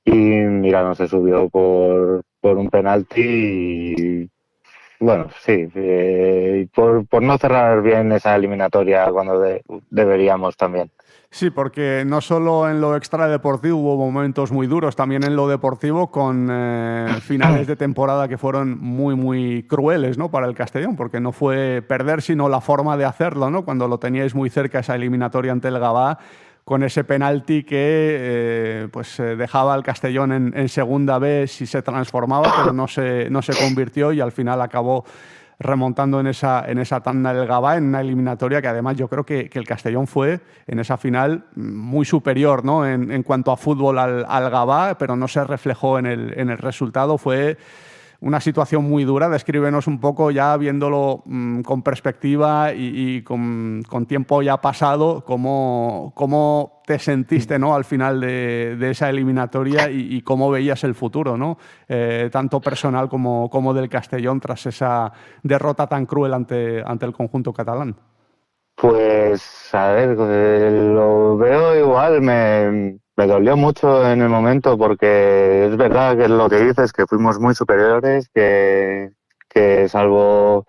Y mira, no se subió por un penalti y bueno, sí, por no cerrar bien esa eliminatoria cuando deberíamos también. Sí, porque no solo en lo extradeportivo hubo momentos muy duros, también en lo deportivo con finales de temporada que fueron muy, muy crueles, ¿no? Para el Castellón, porque no fue perder, sino la forma de hacerlo, ¿no? Cuando lo teníais muy cerca esa eliminatoria ante el Gavà, con ese penalti que dejaba al Castellón en Segunda B si se transformaba, pero no se convirtió y al final acabó remontando en esa tanda del Gavà, en una eliminatoria que además yo creo que el Castellón fue en esa final muy superior, ¿no? en cuanto a fútbol al Gavà, pero no se reflejó en el resultado. Fue una situación muy dura. Descríbenos un poco, ya viéndolo con perspectiva y con tiempo ya pasado, cómo te sentiste, ¿no? Al final de esa eliminatoria y cómo veías el futuro, ¿no? Tanto personal como del Castellón tras esa derrota tan cruel ante el conjunto catalán. Pues a ver, lo veo igual, me dolió mucho en el momento porque es verdad que lo que dices, que fuimos muy superiores, que salvo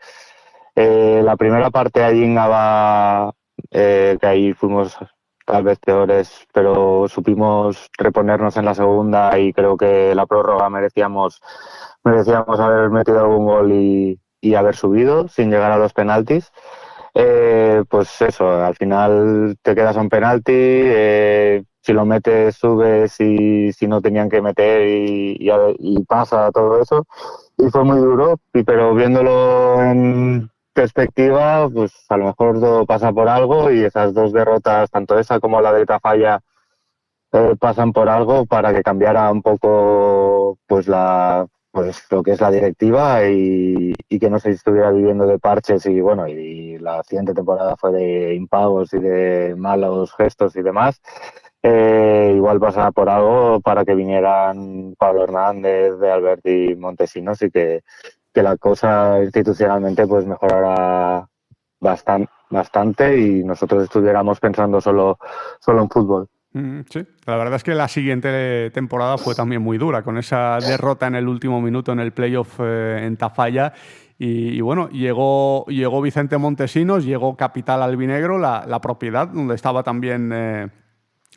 la primera parte allí en Gavà, que ahí fuimos tal vez peores, pero supimos reponernos en la segunda y creo que la prórroga merecíamos haber metido algún gol y haber subido sin llegar a los penaltis. Pues eso, al final te quedas a un penalti, si lo metes subes y si no tenían que meter y pasa todo eso. Y fue muy duro, pero viéndolo en perspectiva, pues a lo mejor todo pasa por algo y esas 2 derrotas, tanto esa como la de Tafalla, pasan por algo para que cambiara un poco pues lo que es la directiva y que no se estuviera viviendo de parches y bueno, y la siguiente temporada fue de impagos y de malos gestos y demás. igual pasaba por algo para que vinieran Pablo Hernández, de Albert y Montesinos, y que la cosa institucionalmente pues mejorara bastante y nosotros estuviéramos pensando solo en fútbol. Sí, la verdad es que la siguiente temporada fue también muy dura, con esa derrota en el último minuto en el playoff en Tafalla. Y bueno, llegó Vicente Montesinos, llegó Capital Albinegro, la propiedad, donde estaba también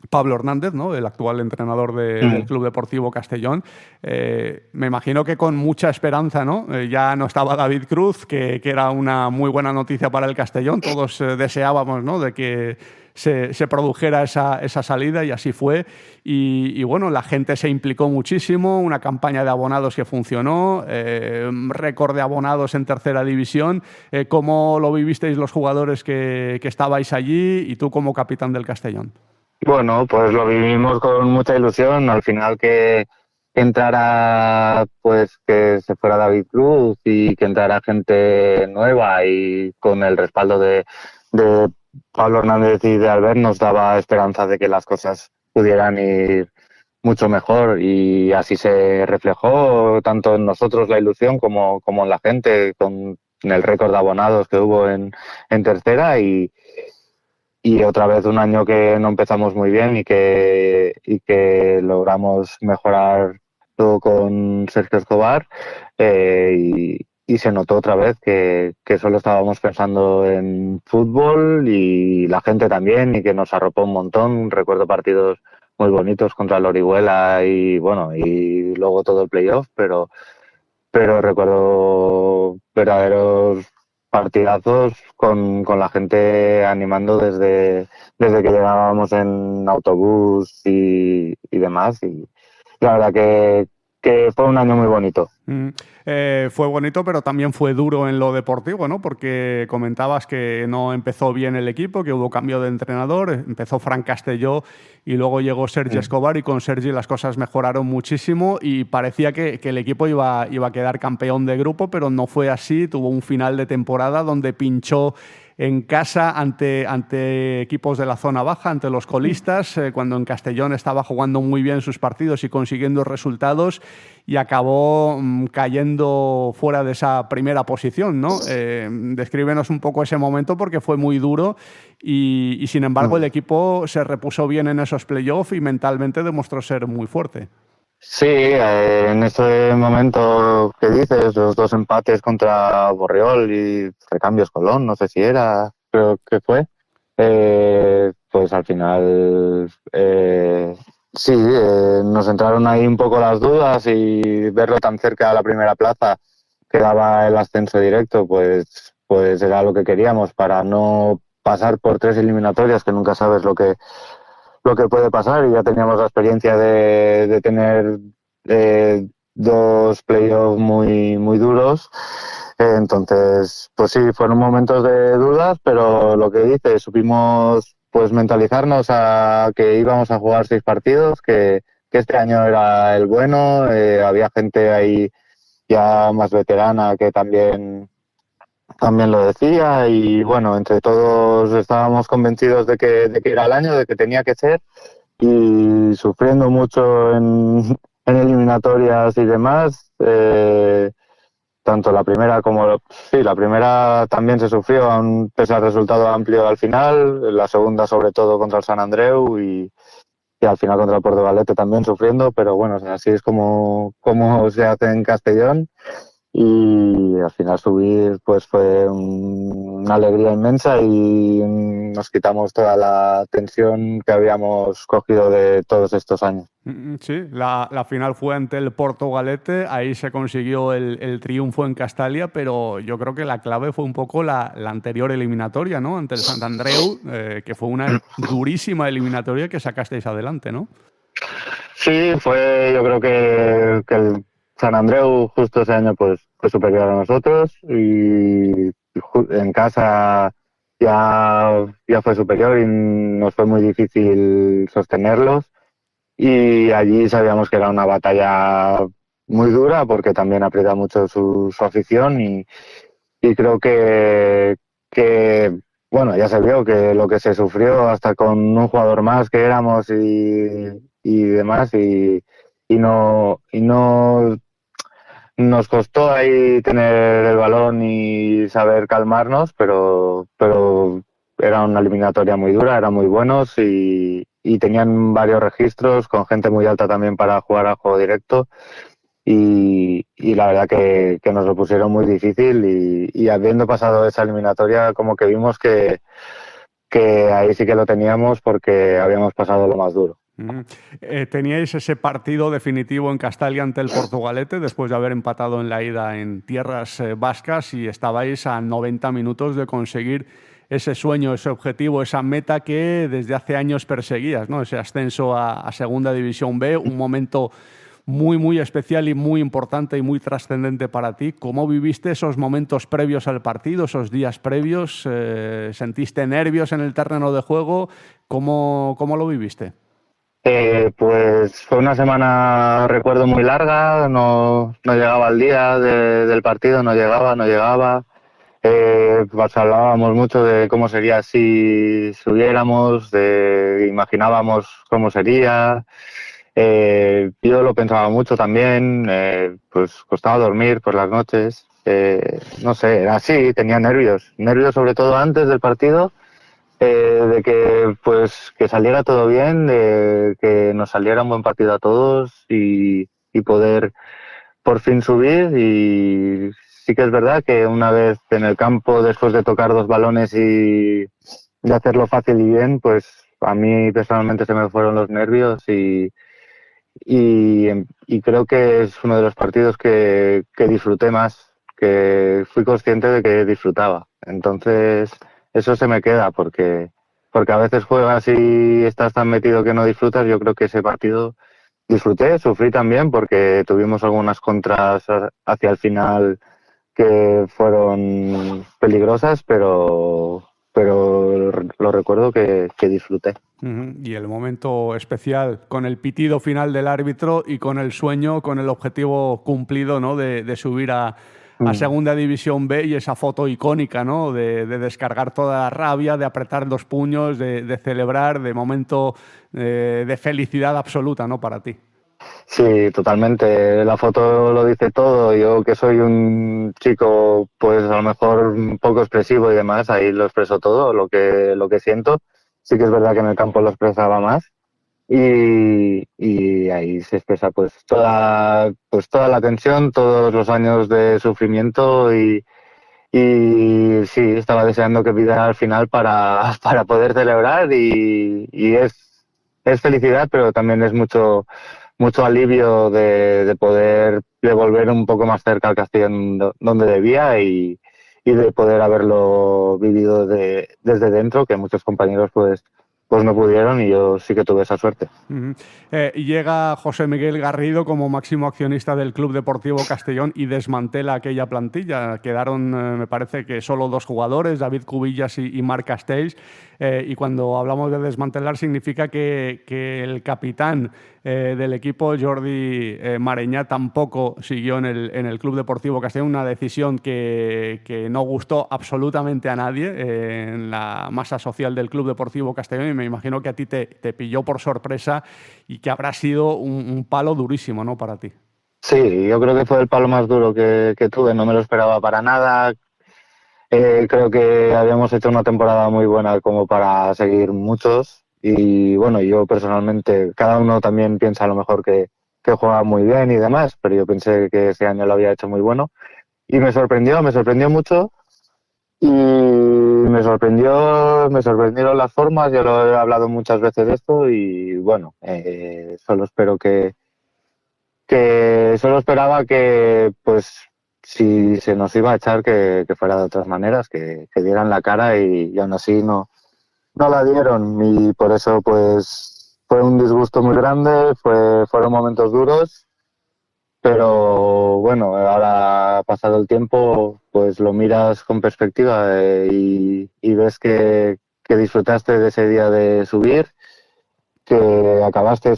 Pablo Hernández, ¿no? El actual entrenador del Club Deportivo Castellón. Me imagino que con mucha esperanza, ¿no? Ya no estaba David Cruz, que era una muy buena noticia para el Castellón. Todos deseábamos, ¿no?, de que se produjera esa salida, y así fue. Y bueno, la gente se implicó muchísimo, una campaña de abonados que funcionó, récord de abonados en tercera división. ¿Cómo lo vivisteis los jugadores que estabais allí y tú como capitán del Castellón? Bueno, pues lo vivimos con mucha ilusión. Al final que entrara, pues que se fuera David Cruz y que entrara gente nueva y con el respaldo de Pablo Hernández y de Albert nos daba esperanza de que las cosas pudieran ir mucho mejor, y así se reflejó tanto en nosotros la ilusión como en la gente, con el récord de abonados que hubo en tercera, y otra vez un año que no empezamos muy bien y que logramos mejorar todo con Sergio Escobar, y se notó otra vez que solo estábamos pensando en fútbol, y la gente también, y que nos arropó un montón. Recuerdo partidos muy bonitos contra el Orihuela y bueno, y luego todo el playoff, pero recuerdo verdaderos partidazos con la gente animando desde que llegábamos en autobús y demás, y la verdad que fue un año muy bonito. Fue bonito, pero también fue duro en lo deportivo, ¿no? Porque comentabas que no empezó bien el equipo, que hubo cambio de entrenador, empezó Fran Castelló y luego llegó Sergi Escobar, y con Sergi las cosas mejoraron muchísimo y parecía que el equipo iba a quedar campeón de grupo, pero no fue así. Tuvo un final de temporada donde pinchó en casa ante equipos de la zona baja, ante los colistas, cuando en Castellón estaba jugando muy bien sus partidos y consiguiendo resultados, y acabó cayendo fuera de esa primera posición, ¿no? Descríbenos un poco ese momento, porque fue muy duro y sin embargo el equipo se repuso bien en esos playoffs y mentalmente demostró ser muy fuerte. Sí, en ese momento que dices, los dos empates contra Borriol y Recambios Colón, no sé si era, creo que fue, pues al final sí, nos entraron ahí un poco las dudas, y verlo tan cerca de la primera plaza que daba el ascenso directo, pues era lo que queríamos para no pasar por 3 eliminatorias, que nunca sabes lo que puede pasar, y ya teníamos la experiencia de tener 2 playoffs muy duros. Entonces, pues sí, fueron momentos de dudas, pero lo que dices, supimos pues mentalizarnos a que íbamos a jugar 6 partidos, que este año era el bueno. Había gente ahí ya más veterana que también lo decía, y bueno, entre todos estábamos convencidos de que era el año, de que tenía que ser, y sufriendo mucho en eliminatorias y demás, tanto la primera como la primera también se sufrió, pese al resultado amplio al final, la segunda sobre todo contra el San Andreu, y al final contra el Portugalete también sufriendo, pero bueno, así es como se hace en Castellón. Y al final subir pues fue una alegría inmensa, y nos quitamos toda la tensión que habíamos cogido de todos estos años. Sí, la final fue ante el Portugalete, ahí se consiguió el triunfo en Castalia, pero yo creo que la clave fue un poco la anterior eliminatoria, ¿no? Ante el Sant Andreu, que fue una durísima eliminatoria que sacasteis adelante, ¿no? Sí, yo creo que el San Andreu justo ese año pues fue superior a nosotros, y en casa ya fue superior y nos fue muy difícil sostenerlos, y allí sabíamos que era una batalla muy dura porque también aprieta mucho su afición, y creo que bueno, ya se vio que lo que se sufrió hasta con un jugador más que éramos y demás y no nos costó ahí tener el balón y saber calmarnos, pero era una eliminatoria muy dura, eran muy buenos y tenían varios registros con gente muy alta también para jugar a juego directo y la verdad que nos lo pusieron muy difícil y habiendo pasado esa eliminatoria como que vimos que ahí sí que lo teníamos porque habíamos pasado lo más duro. Teníais ese partido definitivo en Castalia ante el Portugalete después de haber empatado en la ida en tierras vascas y estabais a 90 minutos de conseguir ese sueño, ese objetivo, esa meta que desde hace años perseguías, ¿no? Ese ascenso a Segunda División B, un momento muy, muy especial y muy importante y muy trascendente para ti. ¿Cómo viviste esos momentos previos al partido, esos días previos? ¿Sentiste nervios en el terreno de juego? ¿Cómo lo viviste? Pues fue una semana, recuerdo, muy larga, no llegaba el día del partido, no llegaba. Pues hablábamos mucho de cómo sería si subiéramos, imaginábamos cómo sería. Yo lo pensaba mucho también, pues costaba dormir por las noches. No sé, era así, tenía nervios sobre todo antes del partido. De que pues que saliera todo bien, de que nos saliera un buen partido a todos y poder por fin subir y sí que es verdad que una vez en el campo después de tocar 2 balones y de hacerlo fácil y bien, pues a mí personalmente se me fueron los nervios y creo que es uno de los partidos que disfruté más, que fui consciente de que disfrutaba. Entonces eso se me queda porque a veces juegas y estás tan metido que no disfrutas. Yo creo que ese partido disfruté, sufrí también porque tuvimos algunas contras hacia el final que fueron peligrosas, pero lo recuerdo que disfruté. Y el momento especial con el pitido final del árbitro y con el sueño, con el objetivo cumplido, ¿no? de subir a Segunda División B y esa foto icónica, ¿no? de descargar toda la rabia, de apretar los puños, de celebrar, de momento de felicidad absoluta, ¿no? Para ti. Sí, totalmente. La foto lo dice todo. Yo que soy un chico, pues a lo mejor un poco expresivo y demás, ahí lo expreso todo, lo que siento. Sí que es verdad que en el campo lo expresaba más y ahí se expresa pues toda la tensión, todos los años de sufrimiento y sí, estaba deseando que pidiera al final para poder celebrar y es felicidad, pero también es mucho alivio de poder devolver un poco más cerca al Castellón donde debía y de poder haberlo vivido desde dentro, que muchos compañeros pues no pudieron y yo sí que tuve esa suerte. Llega José Miguel Garrido como máximo accionista del Club Deportivo Castellón y desmantela aquella plantilla. Quedaron, me parece que solo 2 jugadores, David Cubillas y Marc Castells. Y cuando hablamos de desmantelar significa que el capitán del equipo, Jordi Mareñá, tampoco siguió en el Club Deportivo Castellón, una decisión que no gustó absolutamente a nadie en la masa social del Club Deportivo Castellón y me imagino que a ti te pilló por sorpresa y que habrá sido un palo durísimo, ¿no? Para ti. Sí, yo creo que fue el palo más duro que tuve, no me lo esperaba para nada. Creo que habíamos hecho una temporada muy buena como para seguir muchos y bueno, yo personalmente, cada uno también piensa a lo mejor que juega muy bien y demás, pero yo pensé que ese año lo había hecho muy bueno y me sorprendió mucho y me sorprendieron las formas, yo lo he hablado muchas veces de esto y bueno, solo esperaba que pues si se nos iba a echar que fuera de otras maneras, que dieran la cara y aún así no la dieron y por eso pues fue un disgusto muy grande, fueron momentos duros, pero bueno, ahora pasado el tiempo pues lo miras con perspectiva y ves que disfrutaste de ese día de subir, que acabaste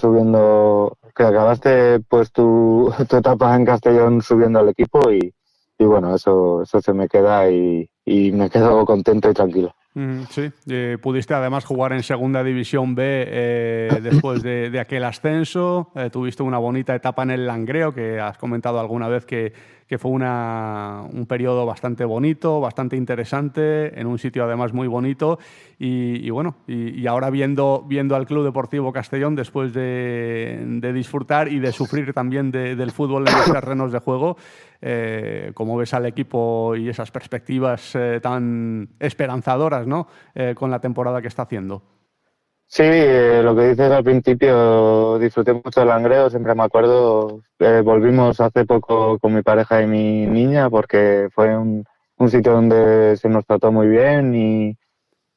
pues tu etapa en Castellón subiendo al equipo y bueno, eso se me queda y me quedo contento y tranquilo. Sí, pudiste además jugar en Segunda División B después de aquel ascenso. Tuviste una bonita etapa en el Langreo, que has comentado alguna vez que fue un periodo bastante bonito, bastante interesante, en un sitio además muy bonito. Y bueno, y ahora viendo al Club Deportivo Castellón, después de disfrutar y de sufrir también del fútbol en los terrenos de juego, ¿cómo ves al equipo y esas perspectivas tan esperanzadoras, ¿no? Con la temporada que está haciendo? Sí, lo que dices al principio, disfruté mucho del Langreo, siempre me acuerdo. Volvimos hace poco con mi pareja y mi niña porque fue un sitio donde se nos trató muy bien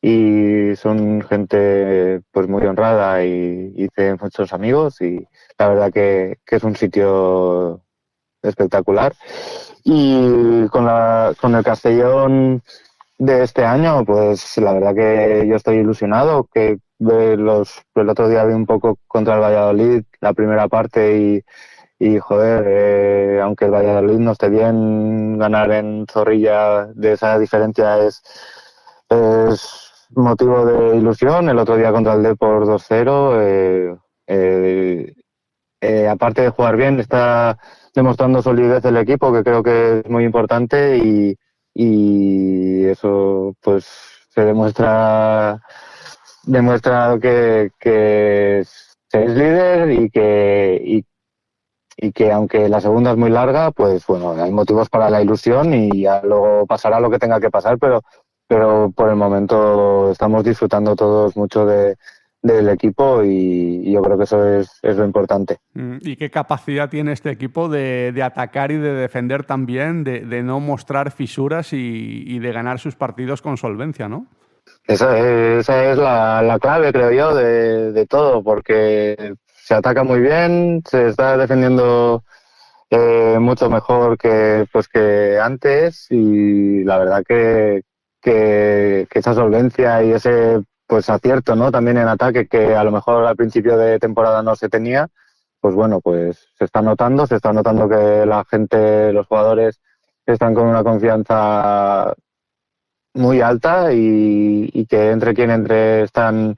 y son gente pues muy honrada y hice muchos amigos y la verdad que es un sitio espectacular. Y con el Castellón de este año, pues la verdad que yo estoy ilusionado, que el otro día vi un poco contra el Valladolid la primera parte y joder, aunque el Valladolid no esté bien, ganar en Zorrilla de esa diferencia es motivo de ilusión. El otro día contra el Depor 2-0, aparte de jugar bien, está demostrando solidez el equipo, que creo que es muy importante y eso pues se demuestra que se es líder y que aunque la segunda es muy larga, pues bueno, hay motivos para la ilusión y ya luego pasará lo que tenga que pasar, pero por el momento estamos disfrutando todos mucho del equipo y yo creo que eso es lo importante. ¿Y qué capacidad tiene este equipo de atacar y de defender también, de no mostrar fisuras y de ganar sus partidos con solvencia, ¿no? Esa es la clave, creo yo, de todo, porque se ataca muy bien, se está defendiendo mucho mejor que antes y la verdad que esa solvencia y ese pues acierto, ¿no? También en ataque que a lo mejor al principio de temporada no se tenía, pues bueno, pues se está notando que la gente, los jugadores están con una confianza muy alta y que entre quien entre están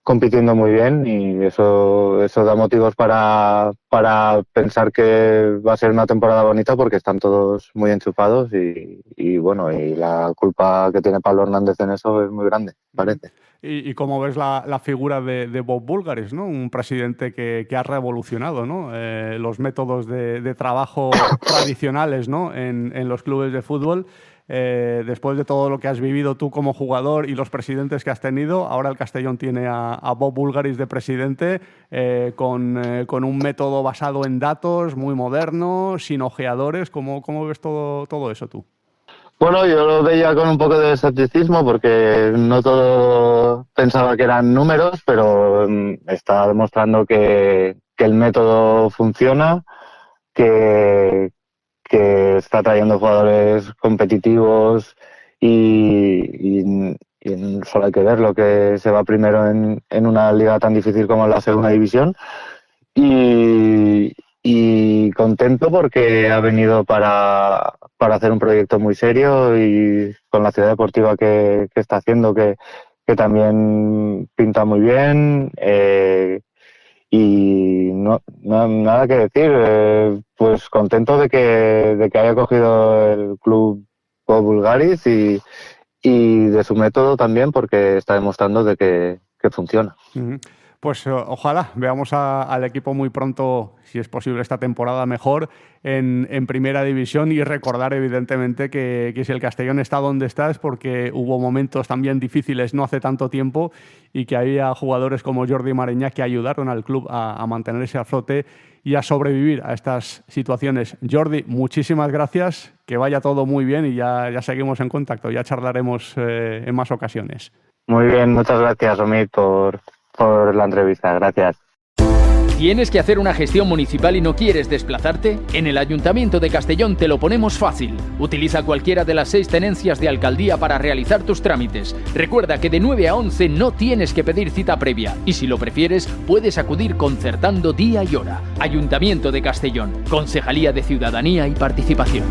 compitiendo muy bien y eso da motivos para pensar que va a ser una temporada bonita porque están todos muy enchufados y bueno, y la culpa que tiene Pablo Hernández en eso es muy grande, parece. ¿Y cómo ves la figura de Bob Bulgaris, ¿no? Un presidente que ha revolucionado, ¿no? Los métodos de trabajo tradicionales, ¿no? en los clubes de fútbol. Después de todo lo que has vivido tú como jugador y los presidentes que has tenido, ahora el Castellón tiene a Bob Bulgaris de presidente con un método basado en datos, muy moderno, sin ojeadores. ¿Cómo ves todo eso tú? Bueno, yo lo veía con un poco de escepticismo porque no todo pensaba que eran números, pero está demostrando que el método funciona, que está trayendo jugadores competitivos y solo hay que ver lo que se va primero en una liga tan difícil como la Segunda División y contento porque ha venido para hacer un proyecto muy serio y con la ciudad deportiva que está haciendo que también pinta muy bien y nada que decir, pues contento de que haya cogido el club Bob Bulgaris y de su método también porque está demostrando de que funciona. Uh-huh. Pues ojalá veamos al equipo muy pronto, si es posible esta temporada mejor, en Primera División y recordar evidentemente que si el Castellón está donde está es porque hubo momentos también difíciles no hace tanto tiempo y que había jugadores como Jordi Mareñá que ayudaron al club a mantenerse a flote y a sobrevivir a estas situaciones. Jordi, muchísimas gracias, que vaya todo muy bien y ya seguimos en contacto, ya charlaremos en más ocasiones. Muy bien, muchas gracias, Omid, por la entrevista. Gracias. ¿Tienes que hacer una gestión municipal y no quieres desplazarte? En el Ayuntamiento de Castellón te lo ponemos fácil. Utiliza cualquiera de las 6 tenencias de alcaldía para realizar tus trámites. Recuerda que de 9 a 11 no tienes que pedir cita previa y si lo prefieres puedes acudir concertando día y hora. Ayuntamiento de Castellón, Concejalía de Ciudadanía y Participación.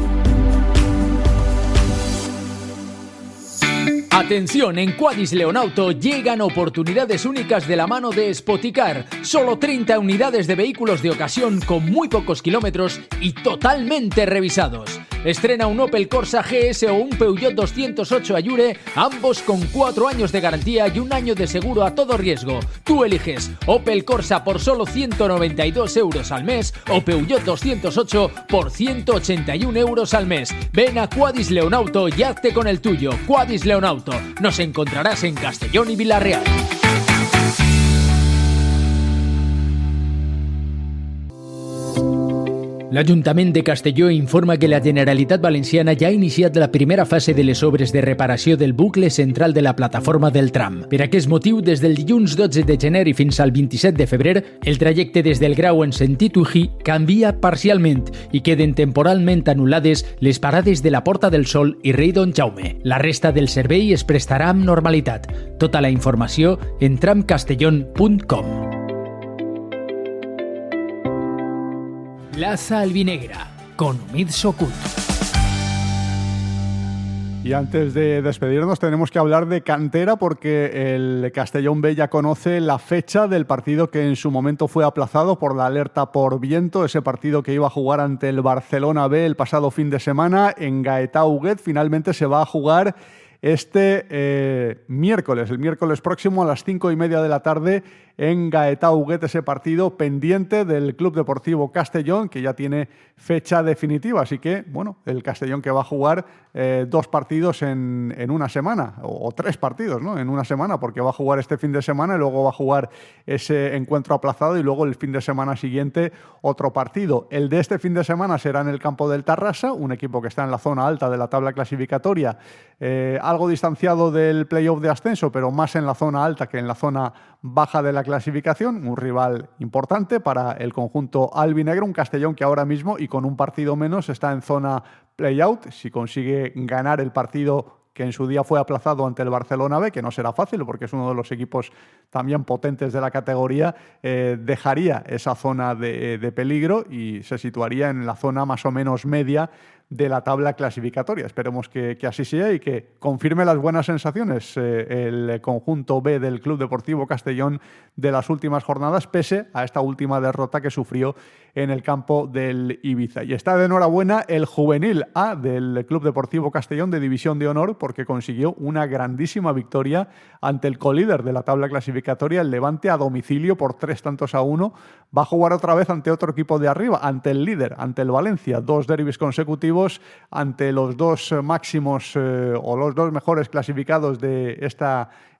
Atención, en Quadis Leonauto llegan oportunidades únicas de la mano de Spoticar. Solo 30 unidades de vehículos de ocasión con muy pocos kilómetros y totalmente revisados. Estrena un Opel Corsa GS o un Peugeot 208 Allure, ambos con 4 años de garantía y 1 año de seguro a todo riesgo. Tú eliges Opel Corsa por solo 192 euros al mes o Peugeot 208 por 181 euros al mes. Ven a Quadis Leonauto y hazte con el tuyo. Quadis Leonauto. Nos encontrarás en Castellón y Vila-real. L'Ajuntament de Castelló informa que la Generalitat Valenciana ja ha iniciat la primera fase de les obres de reparació del bucle central de la plataforma del tram. Per aquest motiu, des del dilluns 12 de gener i fins al 27 de febrer, el trajecte des del Grau en sentit Ují canvia parcialment i queden temporalment anul·lades les parades de la Porta del Sol i Rei Don Jaume. La resta del servei es prestarà amb normalitat. Tota la informació en tramcastellón.com. Plaza Albinegra, con Omid Sokut. Y antes de despedirnos tenemos que hablar de cantera porque el Castellón B ya conoce la fecha del partido que en su momento fue aplazado por la alerta por viento, ese partido que iba a jugar ante el Barcelona B el pasado fin de semana en Gaetà Huguet. Finalmente se va a jugar el miércoles próximo a las 5:30 de la tarde en Gaetà Huguet, ese partido pendiente del Club Deportivo Castellón, que ya tiene fecha definitiva. Así que, bueno, el Castellón que va a jugar 2 partidos en una semana, o 3 partidos, ¿no? En una semana, porque va a jugar este fin de semana y luego va a jugar ese encuentro aplazado y luego el fin de semana siguiente otro partido. El de este fin de semana será en el campo del Tarrasa, un equipo que está en la zona alta de la tabla clasificatoria, algo distanciado del playoff de ascenso, pero más en la zona alta que en la zona baja de la clasificación. Un rival importante para el conjunto albinegro, un Castellón que ahora mismo y con un partido menos está en zona play-out. Si consigue ganar el partido que en su día fue aplazado ante el Barcelona B, que no será fácil porque es uno de los equipos también potentes de la categoría, dejaría esa zona de peligro y se situaría en la zona más o menos media de la tabla clasificatoria. Esperemos que así sea y que confirme las buenas sensaciones el conjunto B del Club Deportivo Castellón de las últimas jornadas, pese a esta última derrota que sufrió en el campo del Ibiza. Y está de enhorabuena el juvenil A del Club Deportivo Castellón de División de Honor, porque consiguió una grandísima victoria ante el colíder de la tabla clasificatoria, el Levante, a domicilio por 3-1. Va a jugar otra vez ante otro equipo de arriba, ante el líder, ante el Valencia. 2 derbis consecutivos ante los 2 máximos o los 2 mejores clasificados de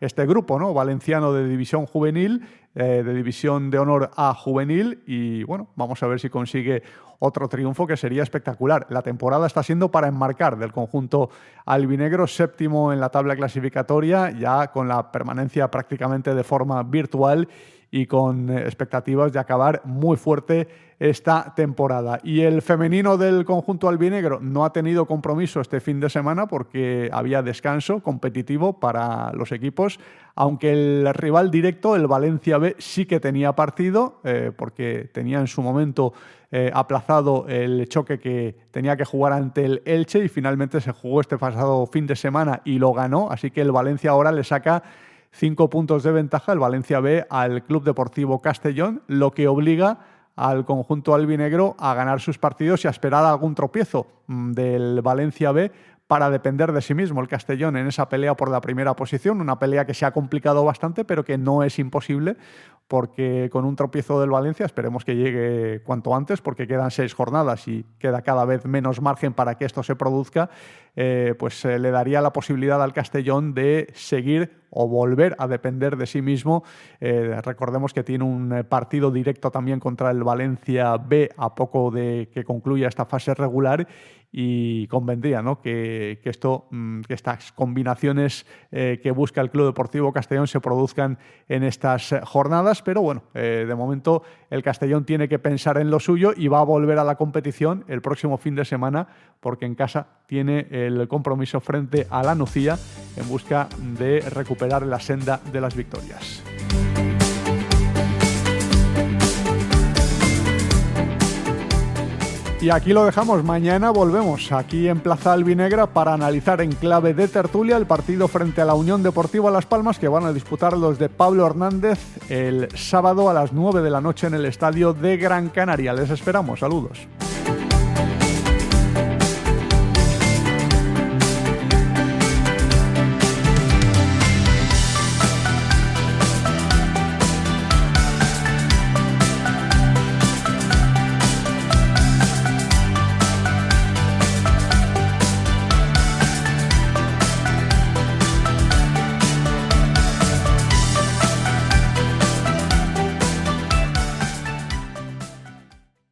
este grupo, ¿no? Valenciano de División Juvenil, de División de Honor A Juvenil, y bueno, vamos a ver si consigue otro triunfo que sería espectacular. La temporada está siendo para enmarcar del conjunto albinegro, 7º en la tabla clasificatoria, ya con la permanencia prácticamente de forma virtual y con expectativas de acabar muy fuerte esta temporada. Y el femenino del conjunto albinegro no ha tenido compromiso este fin de semana porque había descanso competitivo para los equipos, aunque el rival directo, el Valencia B, sí que tenía partido porque tenía en su momento aplazado el choque que tenía que jugar ante el Elche y finalmente se jugó este pasado fin de semana y lo ganó, así que el Valencia ahora le saca 5 puntos de ventaja, el Valencia B, al Club Deportivo Castellón, lo que obliga al conjunto albinegro a ganar sus partidos y a esperar algún tropiezo del Valencia B para depender de sí mismo el Castellón en esa pelea por la primera posición, una pelea que se ha complicado bastante, pero que no es imposible, porque con un tropiezo del Valencia esperemos que llegue cuanto antes, porque quedan 6 jornadas y queda cada vez menos margen para que esto se produzca, pues le daría la posibilidad al Castellón de seguir o volver a depender de sí mismo. Recordemos que tiene un partido directo también contra el Valencia B a poco de que concluya esta fase regular y convendría, ¿no?, que estas combinaciones que busca el Club Deportivo Castellón se produzcan en estas jornadas, pero bueno, de momento el Castellón tiene que pensar en lo suyo y va a volver a la competición el próximo fin de semana porque en casa tiene el compromiso frente a la Nucía en busca de recuperar la senda de las victorias. Y aquí lo dejamos. Mañana volvemos aquí en Plaza Albinegra para analizar en clave de tertulia el partido frente a la Unión Deportiva Las Palmas, que van a disputar los de Pablo Hernández el sábado a las 9 de la noche en el estadio de Gran Canaria. Les esperamos. Saludos.